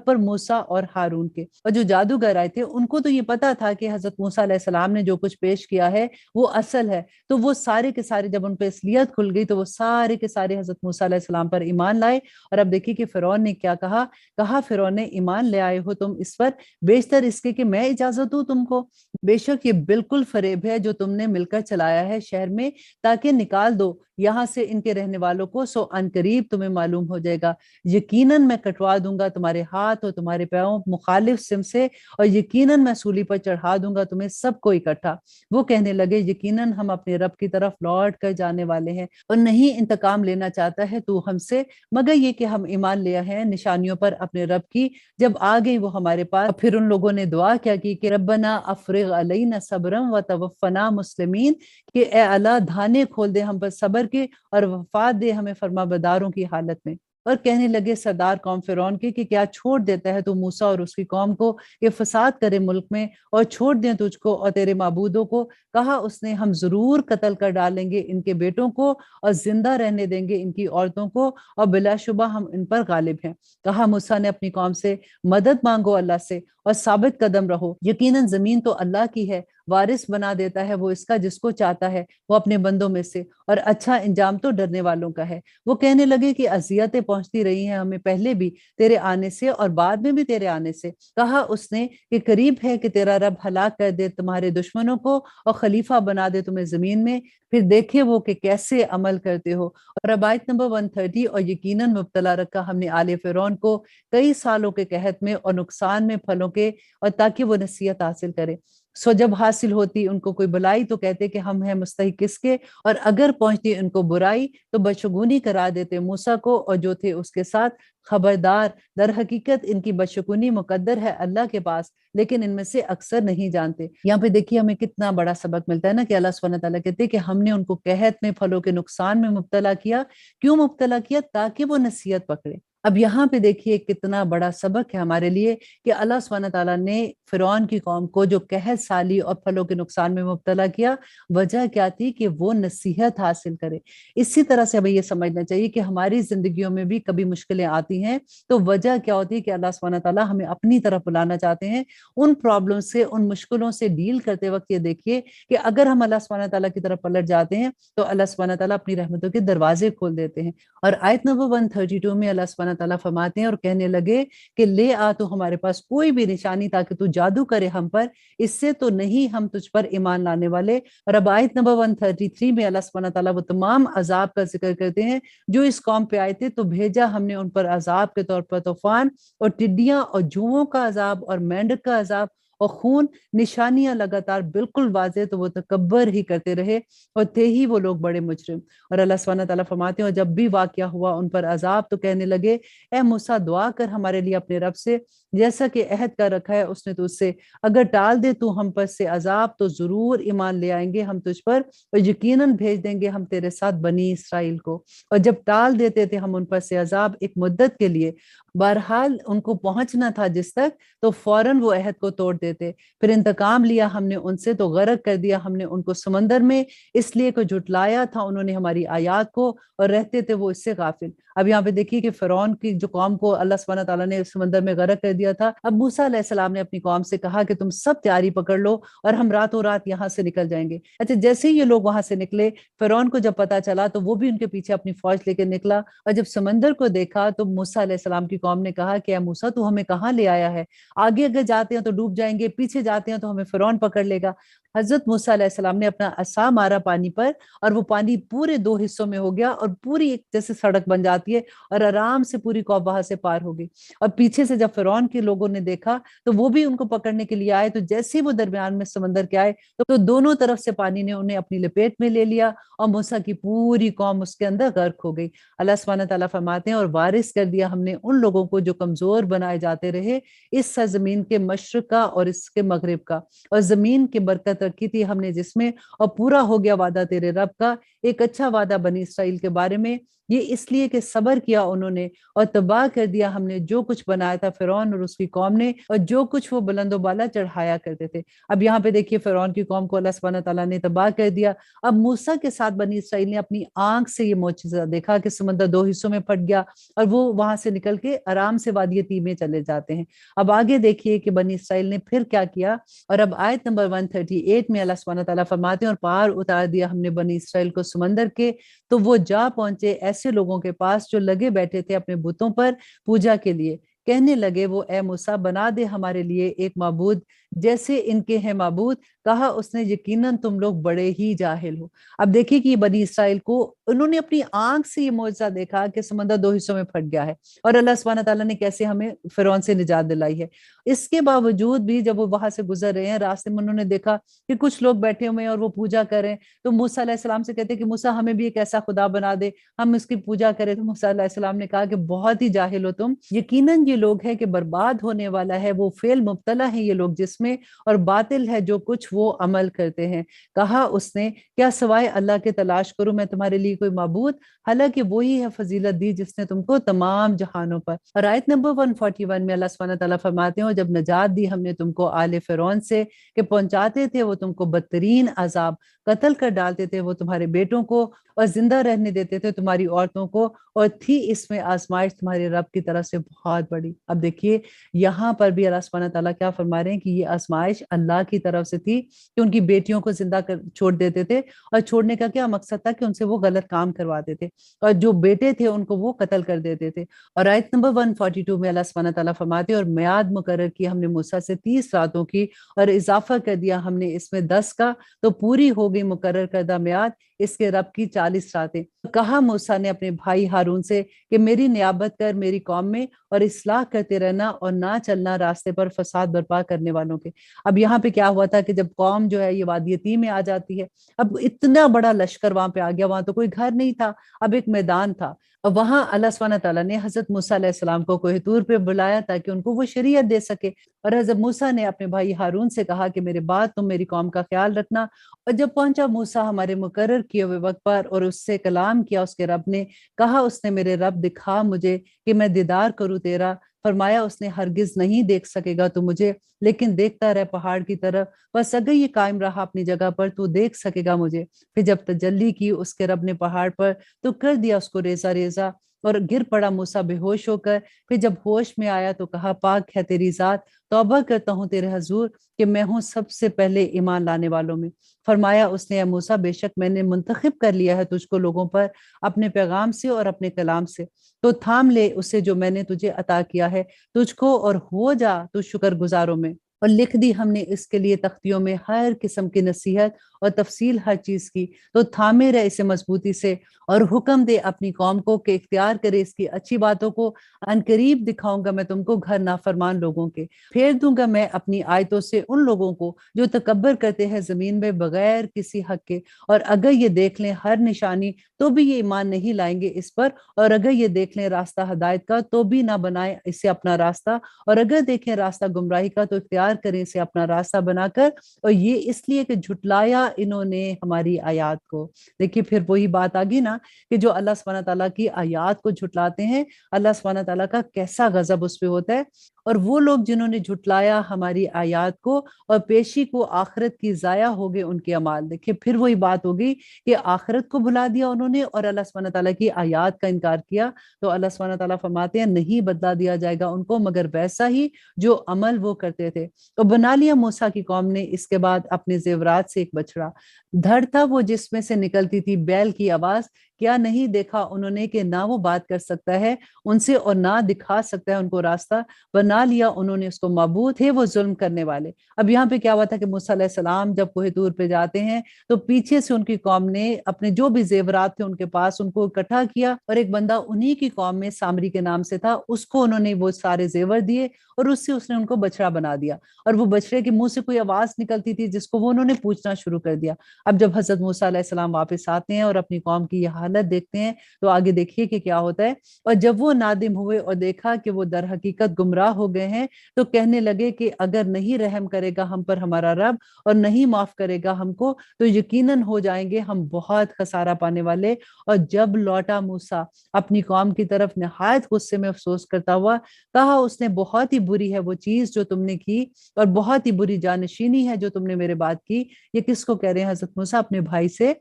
پر موسیٰ اور ہارون کے۔ اور جو جادوگر آئے تھے ان کو تو یہ پتا تھا کہ حضرت موسیٰ علیہ السلام نے جو کچھ پیش کیا ہے وہ اصل ہے، تو وہ سارے کے سارے جب ان پہ اصلیت کھل گئی تو وہ سارے کے سارے حضرت موسیٰ علیہ السلام پر ایمان لائے۔ اور اب دیکھیے کہ فرعون نے کیا کہا فرعون نے ایمان لے آئے ہو تم اس پر بیشتر اس کے کہ میں اجازت دوں تم کو؟ بے شک یہ بالکل فریب ہے جو تم نے مل کر چلایا ہے شہر میں، تاکہ نکال دو یہاں سے ان کے رہنے والوں کو، سو ان قریب تمہیں معلوم ہو جائے گا۔ یقیناً میں کٹوا دوں گا تمہارے ہاتھ اور تمہارے پیروں مخالف سم سے، اور یقیناً میں سولی پر چڑھا دوں گا تمہیں سب کو اکٹھا۔ وہ کہنے لگے یقیناً ہم اپنے رب کی طرف لوٹ کر جانے والے ہیں، اور نہیں انتقام لینا چاہتا ہے تو ہم سے مگر یہ کہ ہم ایمان لیا ہے نشانیوں پر اپنے رب کی جب آ گئی وہ ہمارے پاس۔ پھر ان لوگوں نے دعا کیا کہ ربنا افرغ علینا صبرا وتوفنا مسلمین، کہ اے اللہ دھانے کھول دے ہم پر صبر کے اور وفات دے ہمیں فرما برداروں کی حالت میں۔ اور کہنے لگے سردار قوم فرعون کے کہ کیا چھوڑ دیتا ہے تو موسیٰ اور اس کی قوم کو کہ فساد کرے ملک میں، اور چھوڑ دیں تجھ کو اور تیرے معبودوں کو؟ کہا اس نے ہم ضرور قتل کر ڈالیں گے ان کے بیٹوں کو اور زندہ رہنے دیں گے ان کی عورتوں کو، اور بلا شبہ ہم ان پر غالب ہیں۔ کہا موسیٰ نے اپنی قوم سے مدد مانگو اللہ سے اور ثابت قدم رہو، یقیناً زمین تو اللہ کی ہے، وارث بنا دیتا ہے وہ اس کا جس کو چاہتا ہے وہ اپنے بندوں میں سے، اور اچھا انجام تو ڈرنے والوں کا ہے۔ وہ کہنے لگے کہ اذیتیں پہنچتی رہی ہیں ہمیں پہلے بھی تیرے آنے سے اور بعد میں بھی تیرے آنے سے۔ کہا اس نے کہ قریب ہے کہ تیرا رب ہلاک کر دے تمہارے دشمنوں کو اور خلیفہ بنا دے تمہیں زمین میں، پھر دیکھے وہ کہ کیسے عمل کرتے ہو۔ اور اب آیت نمبر 130، اور یقیناً مبتلا رکھا ہم نے آل فرعون کو کئی سالوں کے قحط میں اور نقصان میں پھلوں کے، اور تاکہ وہ نصیحت حاصل کرے۔ سو جب حاصل ہوتی ان کو کوئی بلائی تو کہتے کہ ہم ہیں مستحق کس کے، اور اگر پہنچتی ان کو برائی تو بدشگونی کرا دیتے موسیٰ کو اور جو تھے اس کے ساتھ۔ خبردار، در حقیقت ان کی بدشگونی مقدر ہے اللہ کے پاس، لیکن ان میں سے اکثر نہیں جانتے۔ یہاں پہ دیکھیے ہمیں کتنا بڑا سبق ملتا ہے نا کہ اللہ سبحانہ تعالیٰ کہتے ہیں کہ ہم نے ان کو قحط میں پھلوں کے نقصان میں مبتلا کیا۔ کیوں مبتلا کیا؟ تاکہ وہ نصیحت پکڑے۔ اب یہاں پہ دیکھیے کتنا بڑا سبق ہے ہمارے لیے کہ اللہ سبحانہ تعالیٰ نے فرعون کی قوم کو جو قحط سالی اور پھلوں کے نقصان میں مبتلا کیا، وجہ کیا تھی کہ وہ نصیحت حاصل کرے۔ اسی طرح سے ہمیں یہ سمجھنا چاہیے کہ ہماری زندگیوں میں بھی کبھی مشکلیں آتی ہیں تو وجہ کیا ہوتی ہے کہ اللہ سبحانہ تعالیٰ ہمیں اپنی طرف بلانا چاہتے ہیں۔ ان پرابلم سے، ان مشکلوں سے ڈیل کرتے وقت یہ دیکھیے کہ اگر ہم اللہ سبحانہ تعالیٰ کی طرف پلٹ جاتے ہیں تو اللہ سبحانہ تعالیٰ اپنی رحمتوں کے دروازے کھول دیتے ہیں۔ اور آیت نمبر 132 میں اللہ سبحانہ تعالیٰ فرماتے ہیں اور کہنے لگے کہ لے آ تو ہمارے پاس کوئی بھی نشانی تاکہ تو جادو کرے ہم پر، اس سے تو نہیں ہم تجھ پر ایمان لانے والے۔ اور اب آیت نمبر 133 میں اللہ سبحانہ تعالیٰ وہ تمام عذاب کا ذکر کرتے ہیں جو اس قوم پہ آئے تھے، تو بھیجا ہم نے ان پر عذاب کے طور پر طوفان اور ٹڈیاں اور جوؤں کا عذاب اور مینڈک کا عذاب اور خون نشانیاں لگاتار بالکل واضح، تو وہ تکبر ہی کرتے رہے اور تھے ہی وہ لوگ بڑے مجرم۔ اور اللہ سبحانہ تعالیٰ فرماتے ہیں اور جب بھی واقعہ ہوا ان پر عذاب تو کہنے لگے اے موسیٰ دعا کر ہمارے لیے اپنے رب سے جیسا کہ عہد کر رکھا ہے اس نے تجھ سے، اگر ٹال دے تو ہم پر سے عذاب تو ضرور ایمان لے آئیں گے ہم تجھ پر، اور یقیناً بھیج دیں گے ہم تیرے ساتھ بنی اسرائیل کو۔ اور جب ٹال دیتے تھے ہم ان پر سے عذاب ایک مدت کے لیے، بہرحال ان کو پہنچنا تھا جس تک، تو فوراً وہ عہد کو توڑ دیتے۔ پھر انتقام لیا ہم نے ان سے تو غرق کر دیا ہم نے ان کو سمندر میں، اس لیے کہ جھٹلایا تھا انہوں نے ہماری آیات کو اور رہتے تھے وہ اس سے غافل۔ اب یہاں پہ دیکھیے کہ فرعون کی جو قوم کو اللہ سبحانہ تعالیٰ نے سمندر میں غرق کر دیا تھا، اب موسیٰ علیہ السلام نے اپنی قوم سے کہا کہ تم سب تیاری پکڑ لو اور ہم راتوں رات یہاں سے نکل جائیں گے۔ اچھا، جیسے ہی یہ لوگ وہاں سے نکلے، فرعون کو جب پتا چلا تو وہ بھی ان کے پیچھے اپنی فوج لے کے نکلا، اور جب سمندر کو دیکھا تو موسیٰ علیہ السلام کی قوم نے کہا کہ اے موسیٰ تو ہمیں کہاں لے آیا ہے؟ آگے اگر جاتے ہیں تو ڈوب جائیں گے، پیچھے جاتے ہیں تو ہمیں فرعون پکڑ لے گا۔ حضرت موسیٰ علیہ السلام نے اپنا عصا مارا پانی پر، اور وہ پانی پورے دو حصوں میں ہو گیا اور پوری ایک جیسے سڑک بن جاتی ہے، اور آرام سے پوری قوم وہاں سے پار ہو گئی۔ اور پیچھے سے جب فرعون کے لوگوں نے دیکھا تو وہ بھی ان کو پکڑنے کے لیے آئے، تو جیسے ہی وہ درمیان میں سمندر کے آئے تو دونوں طرف سے پانی نے انہیں اپنی لپیٹ میں لے لیا، اور موسیٰ کی پوری قوم اس کے اندر غرق ہو گئی۔ اللہ سبحانہ تعالیٰ فرماتے ہیں اور وارث کر دیا ہم نے ان لوگوں کو جو کمزور بنائے جاتے رہے اس سرزمین کے مشرق کا اور اس کے مغرب کا، اور زمین کی برکت رکھی تھی ہم نے جس میں، اور پورا ہو گیا وعدہ تیرے رب کا، ایک اچھا وعدہ بنی اسرائیل کے بارے میں، یہ اس لیے کہ صبر کیا انہوں نے، اور تباہ کر دیا ہم نے جو کچھ بنایا تھا فرعون اور اس کی قوم نے، اور جو کچھ وہ بلند و بالا چڑھایا کرتے تھے۔ اب یہاں پہ دیکھیے فرعون کی قوم کو اللہ سبحانہ تعالیٰ نے تباہ کر دیا۔ اب موسیٰ کے ساتھ بنی اسرائیل نے اپنی آنکھ سے یہ معجزہ دیکھا کہ سمندر دو حصوں میں پھٹ گیا، اور وہ وہاں سے نکل کے آرام سے وادی تیہ میں چلے جاتے ہیں۔ اب آگے دیکھیے کہ بنی اسرائیل نے پھر کیا کیا، اور اب آیت نمبر 138 میں اللہ سبحانہ تعالیٰ فرماتے ہیں اور پار اتار دیا ہم نے بنی اسرائیل کو سمندر کے، تو وہ جا پہنچے ایسے لوگوں کے پاس جو لگے بیٹھے تھے اپنے بتوں پر پوجا کے لیے، کہنے لگے وہ اے موسیٰ بنا دے ہمارے لیے ایک معبود جیسے ان کے ہیں معبود۔ کہا اس نے یقیناً تم لوگ بڑے ہی جاہل ہو۔ اب دیکھیے کہ یہ بنی اسرائیل کو انہوں نے اپنی آنکھ سے یہ معجزہ دیکھا کہ سمندر دو حصوں میں پھٹ گیا ہے، اور اللہ سبحانہ تعالیٰ نے کیسے ہمیں فرعون سے نجات دلائی ہے۔ اس کے باوجود بھی جب وہ وہاں سے گزر رہے ہیں راستے میں انہوں نے دیکھا کہ کچھ لوگ بیٹھے ہوئے ہیں اور وہ پوجا کر رہے ہیں، تو موسیٰ علیہ السلام سے کہتے ہیں کہ موسیٰ ہمیں بھی ایک ایسا خدا بنا دے ہم اس کی پوجا کریں۔ تو موسیٰ علیہ السلام نے کہا کہ بہت ہی جاہل ہو تم، یقیناً یہ لوگ ہے کہ برباد ہونے والا ہے وہ فعل مبتلا ہے یہ لوگ جس میں، اور باطل ہے جو کچھ وہ عمل کرتے ہیں۔ کہا اس نے کیا سوائے اللہ کے تلاش کروں میں تمہارے لیے کوئی معبود، حالانکہ وہی ہے فضیلت دی جس نے تم کو تمام جہانوں پر۔ اور آیت نمبر 141 میں اللہ سبحانہ تعالیٰ فرماتے ہیں اور جب نجات دی ہم نے تم کو آل فرعون سے کہ پہنچاتے تھے وہ تم کو بدترین عذاب، قتل کر ڈالتے تھے وہ تمہارے بیٹوں کو اور زندہ رہنے دیتے تھے تمہاری عورتوں کو، اور تھی اس میں آزمائش تمہارے رب کی طرف سے بہت بڑی۔ اب دیکھیے یہاں پر بھی اللہ سبحانہ تعالیٰ کیا فرما رہے ہیں کہ یہ آزمائش اللہ کی طرف سے تھی کہ ان کی بیٹیوں کو زندہ چھوڑ دیتے تھے، اور چھوڑنے کا کیا مقصد تھا کہ ان سے وہ غلط کام کرواتے تھے، اور جو بیٹے تھے ان کو وہ قتل کر دیتے تھے۔ اور آیت نمبر 142 میں اللہ سبحانہ تعالیٰ فرماتے اور میعاد مقرر کی ہم نے موسیٰ سے 30 راتوں کی، اور اضافہ کر دیا ہم نے اس میں 10 کا، تو پوری ہو گئی مقرر کردہ میعاد اس کے رب کی 40 راتیں۔ کہا موسیٰ نے اپنے بھائی ہارون سے کہ میری نیابت کر میری قوم میں اور اصلاح کرتے رہنا اور نہ چلنا راستے پر فساد برپا کرنے والوں کے۔ اب یہاں پہ کیا ہوا تھا کہ جب قوم جو ہے یہ وادی تیہ میں آ جاتی ہے، اب اتنا بڑا لشکر وہاں پہ آ گیا، وہاں تو کوئی گھر نہیں تھا، اب ایک میدان تھا، اور وہاں اللہ سبحانہ تعالیٰ نے حضرت موسیٰ علیہ السلام کو کوہ طور پہ بلایا تاکہ ان کو وہ شریعت دے سکے، اور حضرت موسیٰ نے اپنے بھائی ہارون سے کہا کہ میرے بعد تم میری قوم کا خیال رکھنا۔ اور جب پہنچا موسیٰ ہمارے مقرر کیے ہوئے وقت پر اور اس سے کلام کیا اس کے رب نے، کہا اس نے میرے رب دکھا مجھے کہ میں دیدار کروں تیرا۔ فرمایا اس نے ہرگز نہیں دیکھ سکے گا تو مجھے، لیکن دیکھتا رہ پہاڑ کی طرف، بس اگر یہ قائم رہا اپنی جگہ پر تو دیکھ سکے گا مجھے۔ پھر جب تجلی کی اس کے رب نے پہاڑ پر تو کر دیا اس کو ریزہ ریزہ، اور گر پڑا موسیٰ بے ہوش ہو کر۔ پھر جب ہوش میں آیا تو کہا پاک ہے تیری ذات، توبہ کرتا ہوں تیرے حضور کہ میں ہوں سب سے پہلے ایمان لانے والوں میں۔ فرمایا اس نے اے موسیٰ بے شک میں نے منتخب کر لیا ہے تجھ کو لوگوں پر اپنے پیغام سے اور اپنے کلام سے، تو تھام لے اسے جو میں نے تجھے عطا کیا ہے تجھ کو، اور ہو جا تو شکر گزاروں میں۔ اور لکھ دی ہم نے اس کے لیے تختیوں میں ہر قسم کی نصیحت اور تفصیل ہر چیز کی، تو تھامے رہے اسے مضبوطی سے اور حکم دے اپنی قوم کو کہ اختیار کرے اس کی اچھی باتوں کو۔ عنقریب دکھاؤں گا میں تم کو گھر نافرمان لوگوں کے، پھیر دوں گا میں اپنی آیتوں سے ان لوگوں کو جو تکبر کرتے ہیں زمین میں بغیر کسی حق کے، اور اگر یہ دیکھ لیں ہر نشانی تو بھی یہ ایمان نہیں لائیں گے اس پر، اور اگر یہ دیکھ لیں راستہ ہدایت کا تو بھی نہ بنائیں اسے اپنا راستہ، اور اگر دیکھیں راستہ گمراہی کا تو اختیار کریں اسے اپنا راستہ بنا کر، اور یہ اس لیے کہ جھٹلایا انہوں نے ہماری آیات کو۔ دیکھیے پھر وہی بات آگی نا کہ جو اللہ سبحانہ تعالیٰ کی آیات کو جھٹلاتے ہیں، اللہ سبحانہ تعالیٰ کا کیسا غضب اس پہ ہوتا ہے۔ اور وہ لوگ جنہوں نے جھٹلایا ہماری آیات کو اور پیشی کو آخرت کی، ضائع ہو گئے ان کے اعمال۔ دیکھیے پھر وہی بات ہوگی کہ آخرت کو بھلا دیا انہوں نے اور اللہ سبحانہ تعالیٰ کی آیات کا انکار کیا، تو اللہ سبحانہ تعالیٰ فرماتے ہیں نہیں بدلا دیا جائے گا ان کو مگر ویسا ہی جو عمل وہ کرتے تھے۔ تو بنا لیا موسیٰ کی قوم نے اس کے بعد اپنے زیورات سے ایک بچڑا، دھڑ تھا وہ جس میں سے نکلتی تھی بیل کی آواز، کیا نہیں دیکھا انہوں نے کہ نہ وہ بات کر سکتا ہے ان سے اور نہ دکھا سکتا ہے ان کو راستہ، بنا لیا انہوں نے اس کو معبود، تھے وہ ظلم کرنے والے۔ اب یہاں پہ کیا ہوا تھا کہ موسیٰ علیہ السلام جب کوہ طور پہ جاتے ہیں تو پیچھے سے ان کی قوم نے اپنے جو بھی زیورات تھے ان کے پاس ان کو اکٹھا کیا، اور ایک بندہ انہی کی قوم میں سامری کے نام سے تھا، اس کو انہوں نے وہ سارے زیور دیے اور اس سے اس نے ان کو بچڑا بنا دیا، اور وہ بچڑے کے منہ سے کوئی آواز نکلتی تھی جس کو وہ انہوں نے پوچھنا شروع کر دیا۔ اب جب حضرت موسیٰ علیہ السلام واپس آتے ہیں اور اپنی قوم کی یہ حالت دیکھتے ہیں تو آگے دیکھیے کہ کیا ہوتا ہے۔ اور جب وہ نادم ہوئے اور دیکھا کہ وہ در حقیقت گمراہ ہو گئے ہیں تو کہنے لگے کہ اگر نہیں رحم کرے گا ہم پر ہمارا رب اور نہیں معاف کرے گا ہم کو تو یقیناً ہو جائیں گے ہم بہت خسارہ پانے والے۔ اور جب لوٹا موسیٰ اپنی قوم کی طرف نہایت غصے میں افسوس کرتا ہوا، کہا اس نے بہت ہی بری ہے وہ چیز جو تم نے کی اور بہت ہی بری جانشینی ہے جو تم نے میرے بات کی۔ یہ کس کو کہہ رہے ہیں حضرت موسیٰ؟ اپنے بھائی سے۔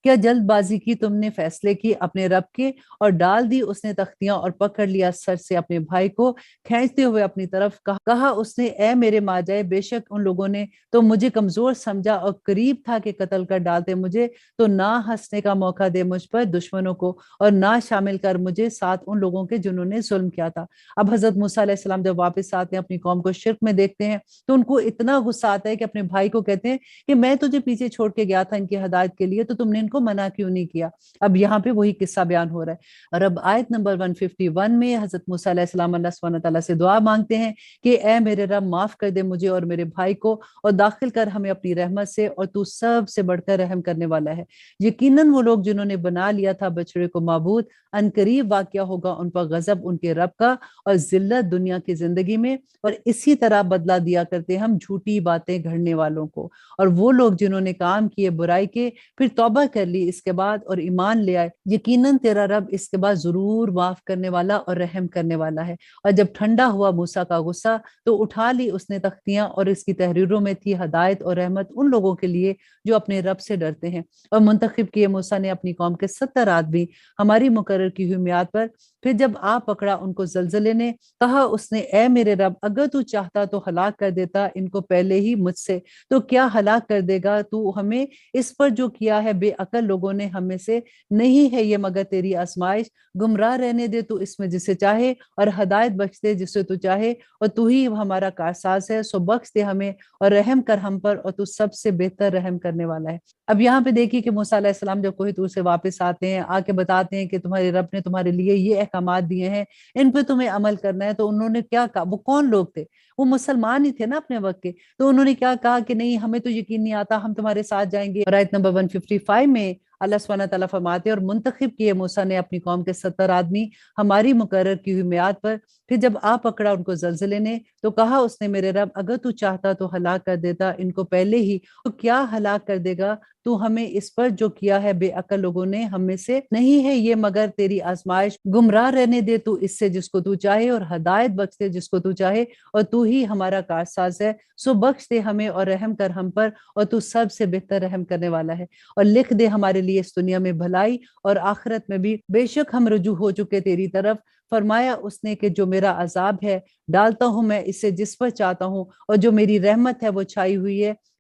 کیا جلد بازی کی تم نے فیصلے کی اپنے رب کے، اور ڈال دی اس نے تختیاں اور پکڑ لیا سر سے اپنے بھائی کو کھینچتے ہوئے اپنی طرف، کہا اس نے اے میرے ماجائے بے شک ان لوگوں نے تو مجھے کمزور سمجھا اور قریب تھا کہ قتل کر ڈالتے مجھے، تو نہ ہنسنے کا موقع دے مجھ پر دشمنوں کو اور نہ شامل کر مجھے ساتھ ان لوگوں کے جنہوں نے ظلم کیا تھا۔ اب حضرت موسیٰ علیہ السلام جب واپس آتے ہیں اپنی قوم کو شرک میں دیکھتے ہیں تو ان کو اتنا غصہ آتا ہے کہ اپنے بھائی کو کہتے ہیں کہ میں تجھے پیچھے چھوڑ کے گیا تھا ان کی ہدایت کے لیے تو تم نے ان کو منع کیوں نہیں کیا۔ اب یہاں پہ وہی قصہ بیان ہو رہا ہے، اور اب آیت نمبر 151 میں حضرت موسیٰ علیہ السلام اللہ سبحانہ تعالیٰ سے دعا مانگتے ہیں کہ اے میرے رب معاف کر دے مجھے اور میرے بھائی کو اور داخل کر ہمیں اپنی رحمت سے، اور تو سب سے بڑھ کر رحم کرنے والا ہے۔ یقیناً وہ لوگ جنہوں نے بنا لیا تھا بچڑے کو معبود، عنقریب واقعہ ہوگا ان پر غضب ان کے رب کا اور ذلت دنیا کی زندگی میں، اور اسی طرح بدلہ دیا کرتے ہم جھوٹی باتیں گھڑنے والوں کو۔ اور وہ لوگ جنہوں نے کام کیے برائی کے پھر توبہ کر لی اس کے بعد اور ایمان لے آئے، یقیناً تیرا رب اس کے بعد ضرور معاف کرنے والا اور رحم کرنے والا ہے۔ اور جب ٹھنڈا ہوا موسیٰ کا غصہ تو اٹھا لی اس نے تختیاں، اور اس کی تحریروں میں تھی ہدایت اور رحمت ان لوگوں کے لیے جو اپنے رب سے ڈرتے ہیں۔ اور منتخب کیے موسیٰ نے اپنی قوم کے 70 آدمی ہماری مقرر کی ہوئی میعاد پر، پھر جب آ پکڑا ان کو زلزلے نے، کہا اس نے اے میرے رب اگر تو چاہتا تو ہلاک کر دیتا ان کو پہلے ہی مجھ سے، تو کیا ہلاک کر دے گا تو ہمیں اس پر جو کیا ہے بے عقل لوگوں نے ہم میں سے، نہیں ہے یہ مگر تیری آزمائش، گمراہ رہنے دے تو اس میں جسے چاہے اور ہدایت بخش دے جسے تو چاہے، اور تو ہی ہمارا کارساز ہے، سو بخش دے ہمیں اور رحم کر ہم پر، اور تو سب سے بہتر رحم کرنے والا ہے۔ اب یہاں پہ دیکھیے کہ موسیٰ علیہ السلام جب کوہ طور سے واپس آتے ہیں، آ کے بتاتے ہیں کہ تمہارے رب نے تمہارے لیے یہ احکامات دیے ہیں، ان پہ تمہیں عمل کرنا ہے۔ تو انہوں نے کیا کہا؟ وہ کون لوگ تھے؟ وہ مسلمان ہی تھے نا اپنے وقت کے، تو انہوں نے کیا کہا کہ نہیں ہمیں تو یقین نہیں آتا، ہم تمہارے ساتھ جائیں گے۔ اور آیت نمبر 155 میں اللہ سبحانہ تعالیٰ فرماتے ہیں اور منتخب کیے موسیٰ نے اپنی قوم کے 70 آدمی ہماری مقرر کی ہوئی میعاد پر، پھر جب آ پکڑا ان کو زلزلے نے، تو کہا اس نے میرے رب اگر تو چاہتا تو ہلاک کر دیتا ان کو پہلے ہی، تو کیا ہلاک کر دے گا تو ہمیں اس پر جو کیا ہے بے عقل لوگوں نے ہم میں سے، نہیں ہے یہ مگر تیری آزمائش، گمراہ رہنے دے تو اس سے جس کو تو چاہے اور ہدایت بخش دے جس کو تو چاہے، اور تو ہی ہمارا کارساز ہے، سو بخش دے ہمیں اور رحم کر ہم پر، اور تو سب سے بہتر رحم کرنے والا ہے، اور لکھ دے ہمارے لیے اس دنیا میں بھلائی اور آخرت میں بھی، بے شک ہم رجوع ہو چکے تیری طرف۔ فرمایا اس نے کہ جو میرا عذاب ہے ڈالتا ہوں میں اسے جس پر چاہتا ہوں، اور جو میری رحمت ہے وہ چھائی ہوئی ہے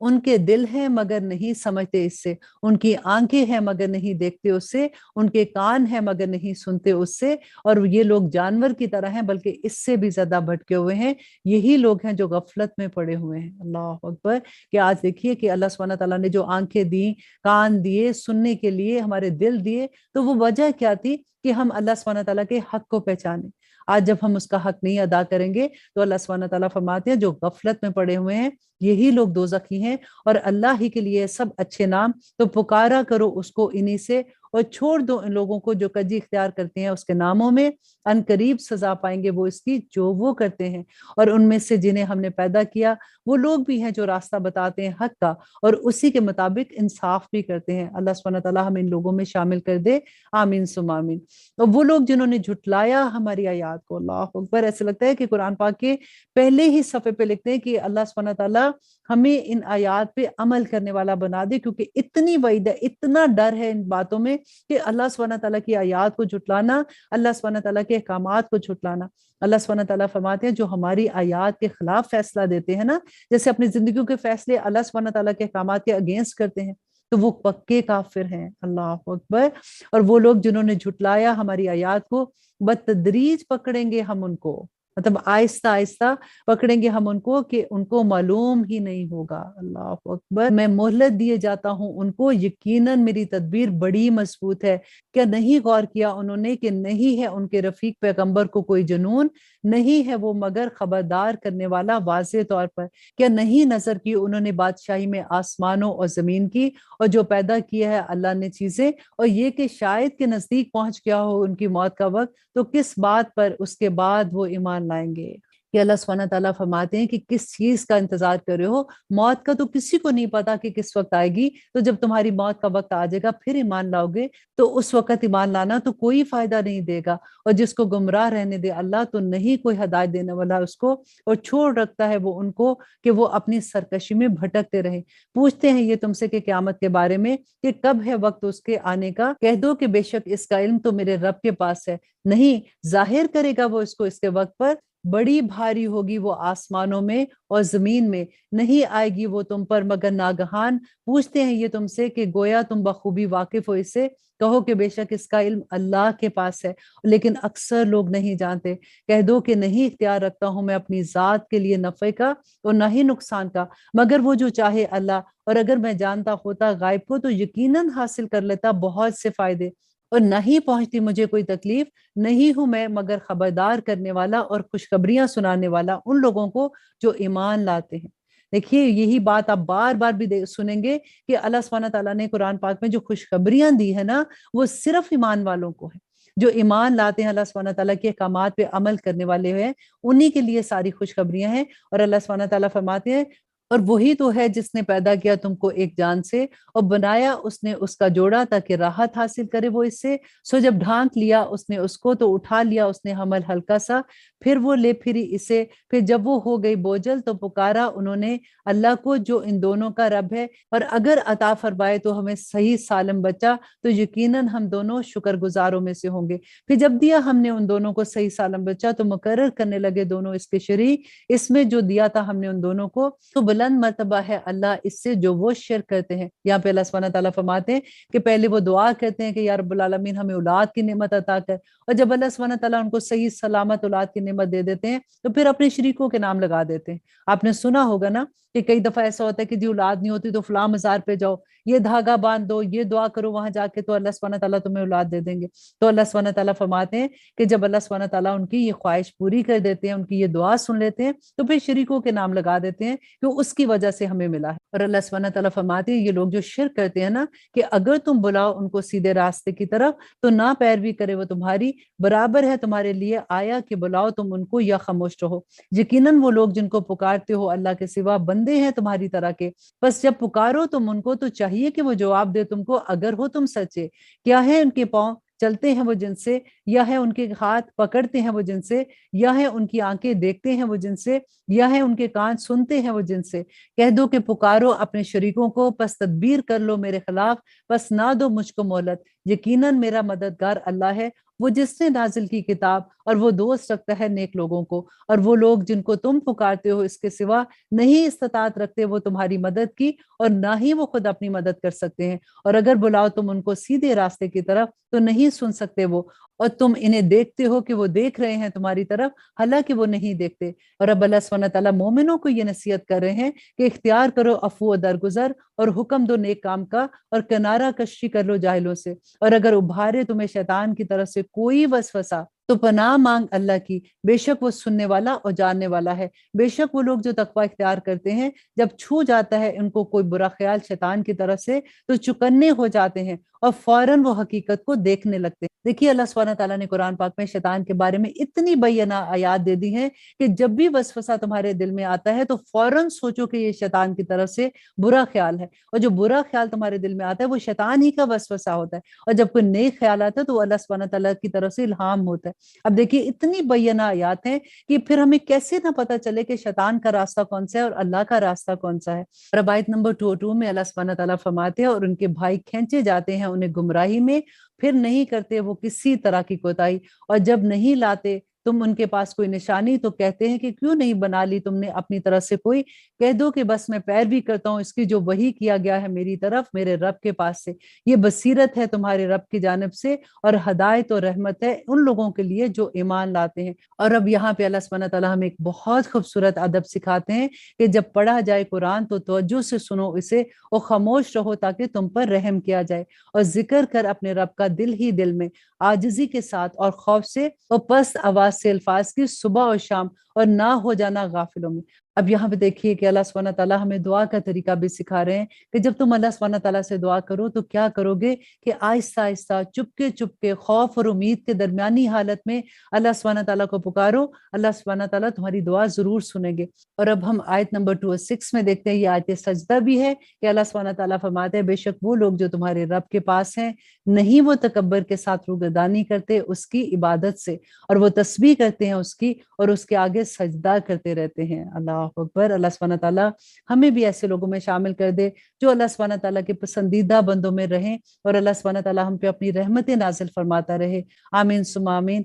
ان کے دل ہیں مگر نہیں سمجھتے اس سے، ان کی آنکھیں ہیں مگر نہیں دیکھتے اس سے، ان کے کان ہیں مگر نہیں سنتے اس سے، اور یہ لوگ جانور کی طرح ہیں بلکہ اس سے بھی زیادہ بھٹکے ہوئے ہیں۔ یہی لوگ ہیں جو غفلت میں پڑے ہوئے ہیں۔ اللہ اکبر! کہ آج دیکھیے کہ اللہ سبحانہ تعالیٰ نے جو آنکھیں دی، کان دیے سننے کے لیے، ہمارے دل دیے، تو وہ وجہ کیا تھی کہ ہم اللہ سبحانہ تعالیٰ کے حق کو پہچانیں۔ آج جب ہم اس کا حق نہیں ادا کریں گے تو اللہ سبحانہ تعالیٰ فرماتے ہیں جو غفلت میں پڑے ہوئے ہیں یہی لوگ دوزخی ہیں، اور اللہ ہی کے لیے سب اچھے نام، تو پکارا کرو اس کو انہی سے، اور چھوڑ دو ان لوگوں کو جو کجی اختیار کرتے ہیں اس کے ناموں میں، ان قریب سزا پائیں گے وہ اس کی جو وہ کرتے ہیں۔ اور ان میں سے جنہیں ہم نے پیدا کیا وہ لوگ بھی ہیں جو راستہ بتاتے ہیں حق کا، اور اسی کے مطابق انصاف بھی کرتے ہیں۔ اللہ سبحانہ تعالیٰ ہمیں ان لوگوں میں شامل کر دے، آمین ثم آمین۔ اور وہ لوگ جنہوں نے جھٹلایا ہماری آیات کو، اللہ اکبر! ایسے لگتا ہے کہ قرآن پاک کے پہلے ہی صفحے پہ لکھتے ہیں کہ اللہ سبحانہ تعالیٰ ہمیں ان آیات پہ عمل کرنے والا بنا دے، کیونکہ اتنی وعید ہے، اتنا ڈر ہے ان باتوں میں کہ اللہ سبحانہ تعالیٰ کی آیات کو جھٹلانا، اللہ سبحانہ تعالیٰ کے احکامات کو جھٹلانا۔ اللہ سبحانہ تعالیٰ فرماتے ہیں جو ہماری آیات کے خلاف فیصلہ دیتے ہیں نا، جیسے اپنی زندگیوں کے فیصلے اللہ سبحانہ تعالیٰ کے احکامات کے اگینسٹ کرتے ہیں، تو وہ پکے کافر ہیں۔ اللہ اکبر! اور وہ لوگ جنہوں نے جھٹلایا ہماری آیات کو، بتدریج پکڑیں گے ہم ان کو، مطلب آہستہ آہستہ پکڑیں گے ہم ان کو کہ ان کو معلوم ہی نہیں ہوگا۔ اللہ اکبر! میں مہلت دیے جاتا ہوں ان کو، یقیناً میری تدبیر بڑی مضبوط ہے۔ کیا نہیں غور کیا انہوں نے کہ نہیں ہے ان کے رفیق پیغمبر کو کوئی جنون، نہیں ہے وہ مگر خبردار کرنے والا واضح طور پر۔ کیا نہیں نظر کی انہوں نے بادشاہی میں آسمانوں اور زمین کی، اور جو پیدا کیا ہے اللہ نے چیزیں، اور یہ کہ شاید کے نزدیک پہنچ گیا ہو ان کی موت کا وقت، تو کس بات پر اس کے بعد وہ ایمان لائیں گے؟ کہ اللہ سبحانہ تعالیٰ فرماتے ہیں کہ کس چیز کا انتظار کر رہے ہو؟ موت کا تو کسی کو نہیں پتا کہ کس وقت آئے گی، تو جب تمہاری موت کا وقت آ جائے گا پھر ایمان لاؤ گے، تو اس وقت ایمان لانا تو کوئی فائدہ نہیں دے گا، اور جس کو گمراہ رہنے دے اللہ تو نہیں کوئی ہدایت دینے والا اس کو، اور چھوڑ رکھتا ہے وہ ان کو کہ وہ اپنی سرکشی میں بھٹکتے رہیں۔ پوچھتے ہیں یہ تم سے کہ قیامت کے بارے میں کہ کب ہے وقت اس کے آنے کا، کہہ دو کہ بے شک اس کا علم تو میرے رب کے پاس ہے، نہیں ظاہر کرے گا وہ اس کو اس کے وقت پر، بڑی بھاری ہوگی وہ آسمانوں میں اور زمین میں، نہیں آئے گی وہ تم پر مگر ناگہان۔ پوچھتے ہیں یہ تم سے کہ گویا تم بخوبی واقف ہو اس سے، کہو کہ بے شک اس کا علم اللہ کے پاس ہے، لیکن اکثر لوگ نہیں جانتے۔ کہہ دو کہ نہیں اختیار رکھتا ہوں میں اپنی ذات کے لیے نفع کا اور نہ ہی نقصان کا، مگر وہ جو چاہے اللہ، اور اگر میں جانتا ہوتا غائب کو تو یقیناً حاصل کر لیتا بہت سے فائدے، اور نہ ہی پہنچتی مجھے کوئی تکلیف، نہیں ہوں میں مگر خبردار کرنے والا اور خوشخبریاں سنانے والا ان لوگوں کو جو ایمان لاتے ہیں۔ دیکھیے یہی بات آپ بار بار بھی سنیں گے کہ اللہ سبحانہ تعالیٰ نے قرآن پاک میں جو خوشخبریاں دی ہے نا، وہ صرف ایمان والوں کو ہے، جو ایمان لاتے ہیں اللہ سبحانہ تعالیٰ کے احکامات پہ عمل کرنے والے ہیں، انہی کے لیے ساری خوشخبریاں ہیں۔ اور اللہ سبحانہ تعالیٰ فرماتے ہیں اور وہی تو ہے جس نے پیدا کیا تم کو ایک جان سے، اور بنایا اس نے اس کا جوڑا تاکہ راحت حاصل کرے وہ اس سے، سو جب ڈھانک لیا اس نے اس کو تو اٹھا لیا اس نے حمل ہلکا سا، پھر وہ لے پھری اسے، پھر جب وہ ہو گئی بوجھل تو پکارا انہوں نے اللہ کو جو ان دونوں کا رب ہے، اور اگر عطا فرمائے تو ہمیں صحیح سالم بچہ تو یقیناً ہم دونوں شکر گزاروں میں سے ہوں گے۔ پھر جب دیا ہم نے ان دونوں کو صحیح سالم بچہ تو مقرر کرنے لگے دونوں اس کے شریک اس میں جو دیا تھا ہم نے ان دونوں کو، تو بلند مرتبہ ہے اللہ اس سے جو وہ شرک کرتے ہیں۔ یہاں پہ اللہ سبحانہ تعالیٰ فرماتے ہیں کہ پہلے وہ دعا کرتے ہیں کہ یا رب العالمین ہمیں اولاد کی نعمت عطا کر، اور جب اللہ سبحانہ تعالیٰ ان کو صحیح سلامت اولاد کی نعمت دے دیتے ہیں تو پھر اپنے شریکوں کے نام لگا دیتے ہیں۔ آپ نے سنا ہوگا نا کہ کئی دفعہ ایسا ہوتا ہے کہ جی اولاد نہیں ہوتی تو فلاں مزار پہ جاؤ، یہ دھاگا باندھ دو، یہ دعا کرو وہاں جا کے تو اللہ سبحانہ تعالیٰ تمہیں اولاد دے دیں گے۔ تو اللہ سبحانہ تعالیٰ فرماتے ہیں کہ جب اللہ سبحانہ تعالیٰ ان کی یہ خواہش پوری کر دیتے ہیں، ان کی یہ دعا سن لیتے ہیں، تو پھر شریکوں کے نام لگا دیتے ہیں کہ اس کی وجہ سے ہمیں ملا ہے۔ اور اللہ سبحانہ تعالیٰ فرماتے ہیں یہ لوگ جو شرک کرتے ہیں نا، کہ اگر تم بلاؤ ان کو سیدھے راستے کی طرف تو نہ پیروی کرے وہ تمہاری، برابر ہے تمہارے لیے آیا کہ بلاؤ تم ان کو یا خاموش رہو، یقیناً وہ لوگ جن کو پکارتے ہو اللہ کے سوا بندے ہیں تمہاری طرح کے، بس جب پکارو تم ان کو تو چاہیے کہ وہ جواب دے تم کو اگر ہو تم سچے۔ کیا ہے ان کے پاؤں چلتے ہیں وہ جن سے، یا ہے ان کے ہاتھ پکڑتے ہیں وہ جن سے، یا ہے ان کی آنکھیں دیکھتے ہیں وہ جن سے، یا ہے ان کے کان سنتے ہیں وہ جن سے۔ کہہ دو کہ پکارو اپنے شریکوں کو پس تدبیر کر لو میرے خلاف، پس نہ دو مجھ کو مہلت، یقیناً میرا مددگار اللہ ہے، وہ جس نے نازل کی کتاب، اور وہ دوست رکھتا ہے نیک لوگوں کو، اور وہ لوگ جن کو تم پکارتے ہو اس کے سوا نہیں استطاعت رکھتے وہ تمہاری مدد کی، اور نہ ہی وہ خود اپنی مدد کر سکتے ہیں، اور اگر بلاؤ تم ان کو سیدھے راستے کی طرف تو نہیں سن سکتے وہ، اور تم انہیں دیکھتے ہو کہ وہ دیکھ رہے ہیں تمہاری طرف، حالانکہ وہ نہیں دیکھتے۔ اور اب اللہ سبحانہ تعالیٰ مومنوں کو یہ نصیحت کر رہے ہیں کہ اختیار کرو عفو و درگزر، اور حکم دو نیک کام کا، اور کنارہ کشی کر لو جاہلوں سے، اور اگر ابھارے تمہیں شیطان کی طرف سے کوئی وسوسہ تو پناہ مانگ اللہ کی، بے شک وہ سننے والا اور جاننے والا ہے۔ بے شک وہ لوگ جو تقوی اختیار کرتے ہیں جب چھو جاتا ہے ان کو کوئی برا خیال شیطان کی طرف سے تو چکنے ہو جاتے ہیں اور فوراً وہ حقیقت کو دیکھنے لگتے ہیں۔ دیکھیے اللہ سبحانہ تعالیٰ نے قرآن پاک میں شیطان کے بارے میں اتنی بینہ آیات دے دی ہیں کہ جب بھی وسوسہ تمہارے دل میں آتا ہے تو فوراً سوچو کہ یہ شیطان کی طرف سے برا خیال ہے، اور جو برا خیال تمہارے دل میں آتا ہے وہ شیطان ہی کا وسوسہ ہوتا ہے، اور جب کوئی نیک خیال آتا ہے تو وہ اللہ سبحانہ تعالیٰ کی طرف سے الہام ہوتا ہے۔ اب دیکھیے اتنی بینہ آیات ہیں کہ پھر ہمیں کیسے نہ پتہ چلے کہ شیطان کا راستہ کون سا ہے اور اللہ کا راستہ کون سا ہے۔ اور اب آیت نمبر 22 میں اللہ سبحانہ تعالیٰ فرماتے ہیں اور ان کے بھائی کھینچے جاتے ہیں انہیں گمراہی میں، پھر نہیں کرتے وہ کسی طرح کی کوتاہی، اور جب نہیں لاتے تم ان کے پاس کوئی نشانی تو کہتے ہیں کہ کیوں نہیں بنا لی تم نے اپنی طرف سے کوئی، کہہ دو کہ بس میں پیروی کرتا ہوں اس کی جو وحی کیا گیا ہے میری طرف میرے رب کے پاس سے، یہ بصیرت ہے تمہارے رب کی جانب سے اور ہدایت و رحمت ہے ان لوگوں کے لیے جو ایمان لاتے ہیں۔ اور اب یہاں پہ اللہ سبحانہ تعالیٰ ہمیں ایک بہت خوبصورت ادب سکھاتے ہیں کہ جب پڑھا جائے قرآن تو توجہ سے سنو اسے اور خاموش رہو تاکہ تم پر رحم کیا جائے، اور ذکر کر اپنے رب کا دل ہی دل میں عاجزی کے ساتھ اور خوف سے، اور پست آواز سے الفاظ کی صبح اور شام، اور نہ ہو جانا غافلوں میں۔ اب یہاں پہ دیکھیے کہ اللہ سبحانہ تعالیٰ ہمیں دعا کا طریقہ بھی سکھا رہے ہیں کہ جب تم اللہ سبحانہ تعالیٰ سے دعا کرو تو کیا کرو گے کہ آہستہ آہستہ چپ کے خوف اور امید کے درمیانی حالت میں اللہ سبحانہ تعالیٰ کو پکارو، اللہ سبحانہ تعالیٰ تمہاری دعا ضرور سنیں گے۔ اور اب ہم آیت نمبر 26 میں دیکھتے ہیں، یہ آیت سجدہ بھی ہے کہ اللہ سبحانہ تعالیٰ فرماتے ہیں بے شک وہ لوگ جو تمہارے رب کے پاس ہیں نہیں وہ تکبر کے ساتھ روگردانی کرتے اس کی عبادت سے، اور وہ تسبیح کرتے ہیں اس کی اور اس کے آگے سجدہ کرتے رہتے ہیں۔ اللہ اکبر۔ اللہ سبحانہ تعالیٰ ہمیں بھی ایسے لوگوں میں شامل کر دے جو اللہ سبحانہ تعالیٰ کے پسندیدہ بندوں میں رہیں، اور اللہ سبحانہ تعالیٰ ہم پہ اپنی رحمتیں نازل فرماتا رہے، آمین ثم آمین۔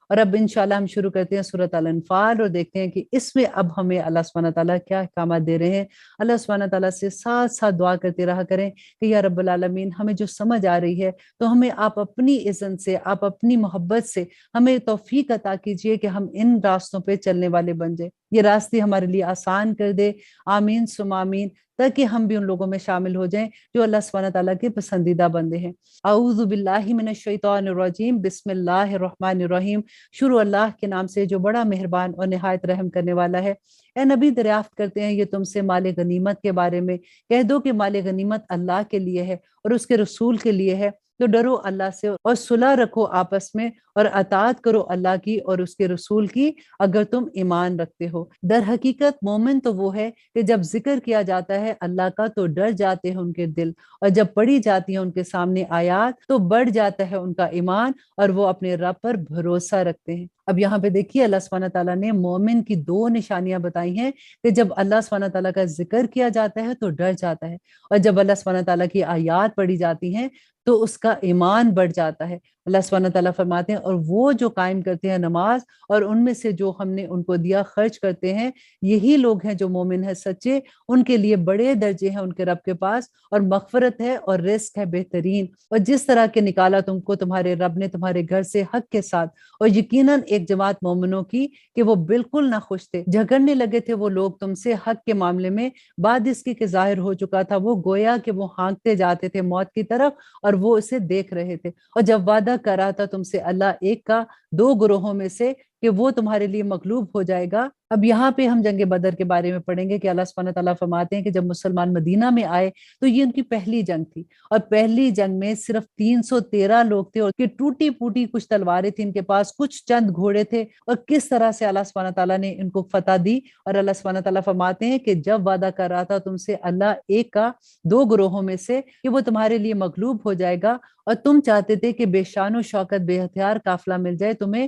اور اب انشاءاللہ ہم شروع کرتے ہیں سورۃ الانفال اور دیکھتے ہیں کہ اس میں اب ہمیں اللہ سبحانہ تعالیٰ کیا احکامات دے رہے ہیں۔ اللہ سبحانہ تعالیٰ سے ساتھ ساتھ دعا کرتے رہا کریں کہ یا رب العالمین ہمیں جو سمجھ آ رہی ہے تو ہمیں آپ اپنی اذن سے، آپ اپنی محبت سے ہمیں توفیق عطا کیجئے کہ ہم ان راستوں پہ چلنے والے بن جائیں، یہ راستے ہمارے لیے آسان کر دے، آمین ثم آمین، تاکہ ہم بھی ان لوگوں میں شامل ہو جائیں جو اللہ سبحانہ تعالیٰ کے پسندیدہ بندے ہیں۔ اعوذ باللہ من الشیطان الرجیم، بسم اللہ الرحمن الرحیم، شروع اللہ کے نام سے جو بڑا مہربان اور نہایت رحم کرنے والا ہے۔ اے نبی دریافت کرتے ہیں یہ تم سے مال غنیمت کے بارے میں، کہہ دو کہ مال غنیمت اللہ کے لیے ہے اور اس کے رسول کے لیے ہے، تو ڈرو اللہ سے اور صلح رکھو آپس میں اور اطاعت کرو اللہ کی اور اس کے رسول کی اگر تم ایمان رکھتے ہو۔ در حقیقت مومن تو وہ ہے کہ جب ذکر کیا جاتا ہے اللہ کا تو ڈر جاتے ہیں ان کے دل، اور جب پڑھی جاتی ہے ان کے سامنے آیات تو بڑھ جاتا ہے ان کا ایمان اور وہ اپنے رب پر بھروسہ رکھتے ہیں۔ اب یہاں پہ دیکھیے اللہ سبحانہ تعالیٰ نے مومن کی دو نشانیاں بتائی ہیں کہ جب اللہ سبحانہ تعالیٰ کا ذکر کیا جاتا ہے تو ڈر جاتا ہے، اور جب اللہ سبحانہ تعالیٰ کی آیات پڑھی جاتی ہیں تو اس کا ایمان بڑھ جاتا ہے۔ اللہ سبحانہ تعالیٰ فرماتے ہیں اور وہ جو قائم کرتے ہیں نماز اور ان میں سے جو ہم نے ان کو دیا خرچ کرتے ہیں، یہی لوگ ہیں جو مومن ہیں سچے، ان کے لیے بڑے درجے ہیں ان کے رب کے پاس اور مغفرت ہے اور رزق ہے بہترین۔ اور جس طرح کے نکالا تم کو تمہارے رب نے تمہارے گھر سے حق کے ساتھ، اور یقیناً ایک جماعت مومنوں کی کہ وہ بالکل نہ خوش تھے، جھگڑنے لگے تھے وہ لوگ تم سے حق کے معاملے میں، بعد اس کی کہ ظاہر ہو چکا تھا وہ گویا کہ وہ ہانکتے جاتے تھے موت کی طرف اور وہ اسے دیکھ رہے تھے۔ اور جب وعدہ کر رہا تھا تم سے اللہ ایک کا دو گروہوں میں سے کہ وہ تمہارے لیے مغلوب ہو جائے گا۔ اب یہاں پہ ہم جنگ بدر کے بارے میں پڑھیں گے کہ اللہ سبحانہ تعالیٰ فرماتے ہیں کہ جب مسلمان مدینہ میں آئے تو یہ ان کی پہلی جنگ تھی، اور پہلی جنگ میں صرف 313 لوگ تھے، اور کہ ٹوٹی پوٹی کچھ تلواریں تھیں ان کے پاس، کچھ چند گھوڑے تھے، اور کس طرح سے اللہ سبحانہ تعالیٰ نے ان کو فتح دی۔ اور اللہ سبحانہ تعالیٰ فرماتے ہیں کہ جب وعدہ کر رہا تھا تم سے اللہ ایک کا دو گروہوں میں سے کہ وہ تمہارے لیے مغلوب ہو جائے گا، اور تم چاہتے تھے کہ بے شان و شوکت بے ہتھیار قافلہ مل جائے تمہیں،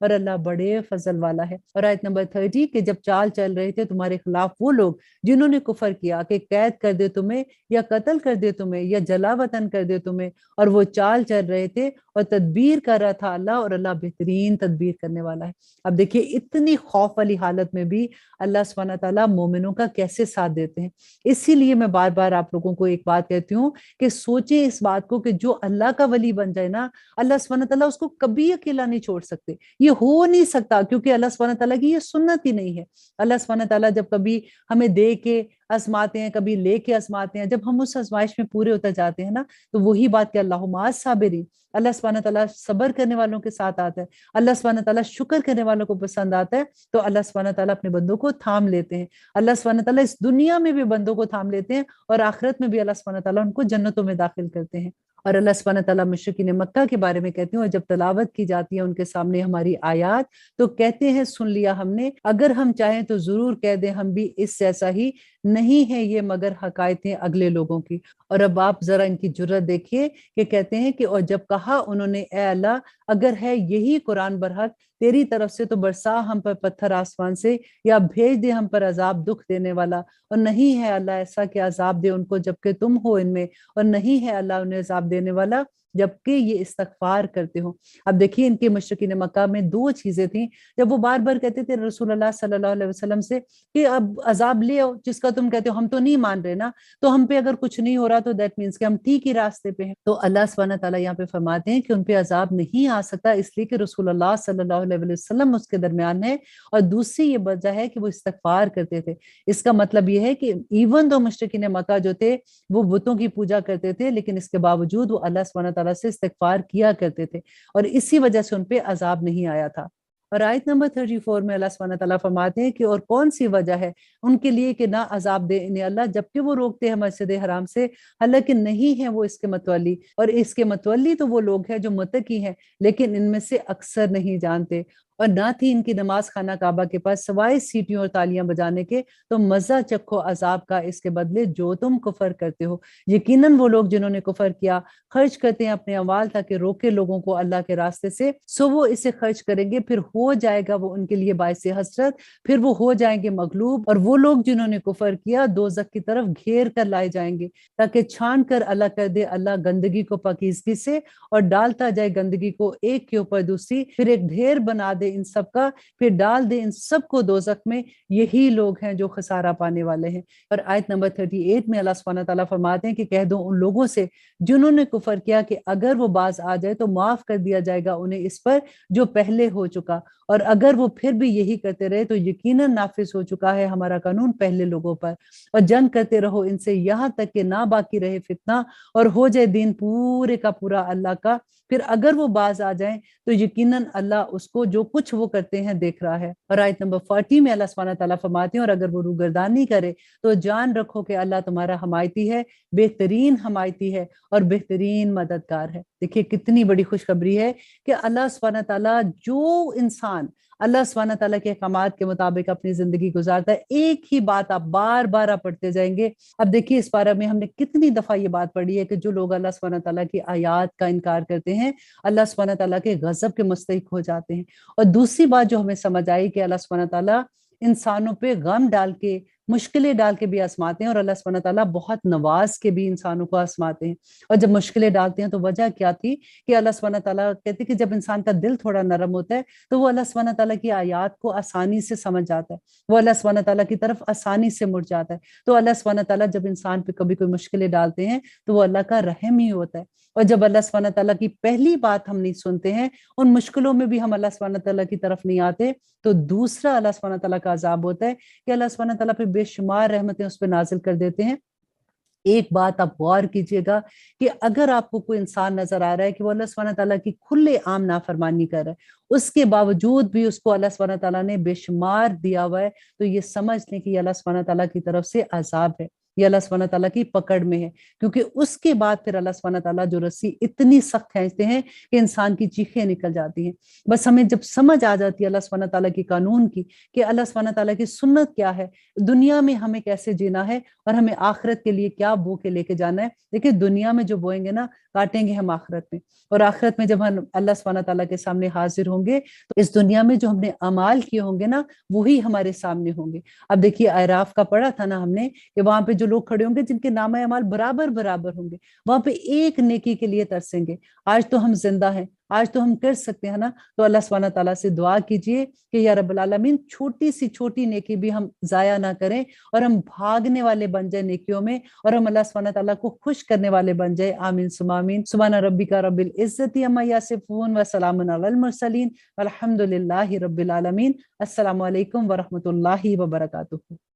اور اللہ بڑے فضل والا ہے۔ اور آیت نمبر 30 کہ جب چال چل رہے تھے تمہارے خلاف وہ لوگ جنہوں نے کفر کیا کہ قید کر دے تمہیں یا قتل کر دے تمہیں یا جلا وطن کر دے تمہیں، اور وہ چال چل رہے تھے اور تدبیر کر رہا تھا اللہ، اور اللہ بہترین تدبیر کرنے والا ہے۔ اب دیکھیے اتنی خوف والی حالت میں بھی اللہ سبحانہ تعالیٰ مومنوں کا کیسے ساتھ دیتے ہیں۔ اسی لیے میں بار بار آپ لوگوں کو ایک بات کہتی ہوں کہ سوچیں اس بات کو کہ جو اللہ کا ولی بن جائے نا، اللہ سبحانہ تعالیٰ اس کو کبھی اکیلا نہیں چھوڑ سکتے، یہ ہو نہیں سکتا، کیونکہ اللہ سبحانہ تعالیٰ کی یہ سنت ہی نہیں ہے۔ اللہ سبحانہ تعالیٰ جب کبھی ہمیں دے کے آزماتے ہیں، کبھی لے کے آزماتے ہیں، جب ہم اس آزمائش میں پورے ہوتے جاتے ہیں نا، تو وہی بات کہ اللہم مع الصابرین، اللہ سبحانہ تعالیٰ صبر کرنے والوں کے ساتھ آتا ہے، اللہ سبحانہ تعالیٰ شکر کرنے والوں کو پسند آتا ہے، تو اللہ سبحانہ تعالیٰ اپنے بندوں کو تھام لیتے ہیں۔ اللہ سبحانہ تعالیٰ اس دنیا میں بھی بندوں کو تھام لیتے ہیں، اور آخرت میں بھی اللہ سبحانہ تعالیٰ ان کو جنتوں میں داخل کرتے ہیں۔ اور اللہ سبحانہ تعالیٰ مشرکین مکہ کے بارے میں کہتے ہیں، اور جب تلاوت کی جاتی ہے ان کے سامنے ہماری آیات، تو کہتے ہیں سن لیا ہم نے، اگر ہم چاہیں تو ضرور کہہ دیں ہم بھی اس جیسا ہی، نہیں ہے یہ مگر حکایتیں اگلے لوگوں کی۔ اور اب آپ ذرا ان کی جرت دیکھیے کہ کہتے ہیں کہ اور جب کہا انہوں نے اے اللہ اگر ہے یہی قرآن برحق تیری طرف سے تو برسا ہم پر پتھر آسمان سے، یا بھیج دے ہم پر عذاب دکھ دینے والا، اور نہیں ہے اللہ ایسا کہ عذاب دے ان کو جبکہ تم ہو ان میں، اور نہیں ہے اللہ انہیں عذاب دینے والا جبکہ یہ استغفار کرتے ہو۔ اب دیکھیے ان کے مشرکین مکہ میں دو چیزیں تھیں، جب وہ بار بار کہتے تھے رسول اللہ صلی اللہ علیہ وسلم سے کہ اب عذاب لے آؤ جس کا تم کہتے ہو، ہم تو نہیں مان رہے نا، تو ہم پہ اگر کچھ نہیں ہو رہا تو دیٹ مینس کہ ہم ٹھیک ہی راستے پہ ہیں۔ تو اللہ سبحانہ تعالیٰ یہاں پہ فرماتے ہیں کہ ان پہ عذاب نہیں آ سکتا اس لیے کہ رسول اللہ صلی اللہ علیہ وسلم اس کے درمیان ہے، اور دوسری یہ وجہ ہے کہ وہ استغفار کرتے تھے۔ اس کا مطلب یہ ہے کہ ایون دو مشرکین مکہ جو تھے وہ بتوں کی پوجا کرتے تھے، لیکن اس کے باوجود وہ اللہ سبحانہ تعالیٰ سے استغفار کیا کرتے تھے، اور اسی وجہ سے ان پہ عذاب نہیں آیا تھا۔ اور آیت نمبر 34 میں اللہ سبحانہ تعالیٰ فرماتے ہیں کہ اور کون سی وجہ ہے ان کے لیے کہ نہ عذاب دے انہیں اللہ جبکہ وہ روکتے ہیں مسجد حرام سے، حالانکہ نہیں ہے وہ اس کے متولی، اور اس کے متولی تو وہ لوگ ہیں جو متقی ہیں، لیکن ان میں سے اکثر نہیں جانتے۔ اور نہ تھی ان کی نماز خانہ کعبہ کے پاس سوائے سیٹیوں اور تالیاں بجانے کے، تو مزہ چکھو عذاب کا اس کے بدلے جو تم کفر کرتے ہو۔ یقیناً وہ لوگ جنہوں نے کفر کیا خرچ کرتے ہیں اپنے اموال تاکہ روکے لوگوں کو اللہ کے راستے سے، سو وہ اسے خرچ کریں گے، پھر ہو جائے گا وہ ان کے لیے باعث حسرت، پھر وہ ہو جائیں گے مغلوب، اور وہ لوگ جنہوں نے کفر کیا دوزخ کی طرف گھیر کر لائے جائیں گے، تاکہ چھان کر اللہ کر دے اللہ گندگی کو پاکیزگی سے، اور ڈالتا جائے گندگی کو ایک کے اوپر دوسری، پھر ایک ڈھیر بنا دے ان سب کا، پھر ڈال دے ان سب کو دوزخ میں، یہی لوگ ہیں جو خسارہ پانے والے ہیں۔ اور آیت نمبر 38 میں اللہ سبحانہ تعالیٰ فرماتے ہیں کہ کہہ دو ان لوگوں سے جنہوں نے کفر کیا کہ اگر وہ باز آ جائے تو معاف کر دیا جائے گا انہیں اس پر جو پہلے ہو چکا، اور اگر وہ پھر بھی یہی کرتے رہے تو یقیناً نافذ ہو چکا ہے ہمارا قانون پہلے لوگوں پر، اور جنگ کرتے رہو ان سے یہاں تک کہ نہ باقی رہے فتنہ، اور ہو جائے دین پورے کا پورا اللہ کا، پھر اگر وہ باز آ جائیں تو یقیناً اللہ اس کو جو کچھ وہ کرتے ہیں دیکھ رہا ہے۔ اور آیت نمبر 40 میں اللہ سبحانہ تعالیٰ فرماتے ہیں اور اگر وہ روگردانی کرے تو جان رکھو کہ اللہ تمہارا حمایتی ہے، بہترین حمایتی ہے اور بہترین مددگار ہے۔ دیکھیے کتنی بڑی خوشخبری ہے کہ اللہ سبحانہ تعالیٰ جو انسان اللہ سبحانہ تعالیٰ کے احکامات کے مطابق اپنی زندگی گزارتا ہے، ایک ہی بات آپ بار بار آپ پڑھتے جائیں گے۔ اب دیکھیے اس بارے میں ہم نے کتنی دفعہ یہ بات پڑھی ہے کہ جو لوگ اللہ سبحانہ تعالیٰ کی آیات کا انکار کرتے ہیں اللہ سبحانہ تعالیٰ کے غضب کے مستحق ہو جاتے ہیں۔ اور دوسری بات جو ہمیں سمجھ آئی کہ اللہ سبحانہ تعالیٰ انسانوں پہ غم ڈال کے مشکلیں ڈال کے بھی آزماتے ہیں، اور اللہ سبحانہ تعالیٰ بہت نواز کے بھی انسانوں کو آزماتے ہیں۔ اور جب مشکلیں ڈالتے ہیں تو وجہ کیا تھی کہ اللہ سبحانہ تعالیٰ کہتے کہ جب انسان کا دل تھوڑا نرم ہوتا ہے تو وہ اللہ سبحانہ تعالیٰ کی آیات کو آسانی سے سمجھ جاتا ہے، وہ اللہ سبحانہ تعالیٰ کی طرف آسانی سے مڑ جاتا ہے۔ تو اللہ سبحانہ تعالیٰ جب انسان پہ کبھی کوئی مشکلیں ڈالتے ہیں تو وہ اللہ کا رحم ہی ہوتا ہے، اور جب اللہ سبحانہ تعالیٰ کی پہلی بات ہم نہیں سنتے ہیں، ان مشکلوں میں بھی ہم اللہ سبحانہ تعالیٰ کی طرف نہیں آتے، تو دوسرا اللہ سبحانہ تعالیٰ کا عذاب ہوتا ہے کہ اللہ سبحانہ تعالیٰ پہ بے شمار رحمتیں اس پہ نازل کر دیتے ہیں۔ ایک بات آپ غور کیجئے گا کہ اگر آپ کو کوئی انسان نظر آ رہا ہے کہ وہ اللہ سبحانہ تعالیٰ کی کھلے عام نافرمانی کر رہا ہے، اس کے باوجود بھی اس کو اللہ سبحانہ تعالیٰ نے بے شمار دیا ہوا ہے، تو یہ سمجھ لیں کہ یہ اللہ سبحانہ تعالیٰ کی طرف سے عذاب ہے، یہ اللہ سبحانہ تعالیٰ کی پکڑ میں ہے، کیونکہ اس کے بعد پھر اللہ سبحانہ تعالیٰ جو رسی اتنی سخت کھینچتے ہیں کہ انسان کی چیخیں نکل جاتی ہیں۔ بس ہمیں جب سمجھ آ جاتی ہے اللہ سبحانہ تعالیٰ کی قانون کی کہ اللہ سبحانہ تعالیٰ کی سنت کیا ہے، دنیا میں ہمیں کیسے جینا ہے اور ہمیں آخرت کے لیے کیا بو کے لے کے جانا ہے۔ دیکھیں دنیا میں جو بوئیں گے نا کاٹیں گے ہم آخرت میں، اور آخرت میں جب ہم اللہ سبحانہ تعالیٰ کے سامنے حاضر ہوں گے تو اس دنیا میں جو ہم نے اعمال کیے ہوں گے نا وہی ہمارے سامنے ہوں گے۔ اب دیکھیے اعراف کا پڑھا تھا نا ہم نے کہ وہاں پہ جو لوگ کھڑے ہوں گے جن کے نامہ اعمال برابر برابر ہوں گے، وہاں پہ ایک نیکی کے لیے ترسیں گے۔ آج تو ہم زندہ ہیں، آج تو ہم کر سکتے ہیں نا، تو اللہ سبحانہ تعالیٰ سے دعا کیجئے کہ یا رب العالمین چھوٹی سی چھوٹی نیکی بھی ہم ضائع نہ کریں، اور ہم بھاگنے والے بن جائیں نیکیوں میں، اور ہم اللہ سبحانہ تعالیٰ کو خوش کرنے والے بن جائیں۔ آمین ثم آمین۔ سبحان ربک رب العزت عما یصفون وسلام علی المرسلین والحمد للہ رب العالمین۔ السلام علیکم ورحمۃ اللہ وبرکاتہ۔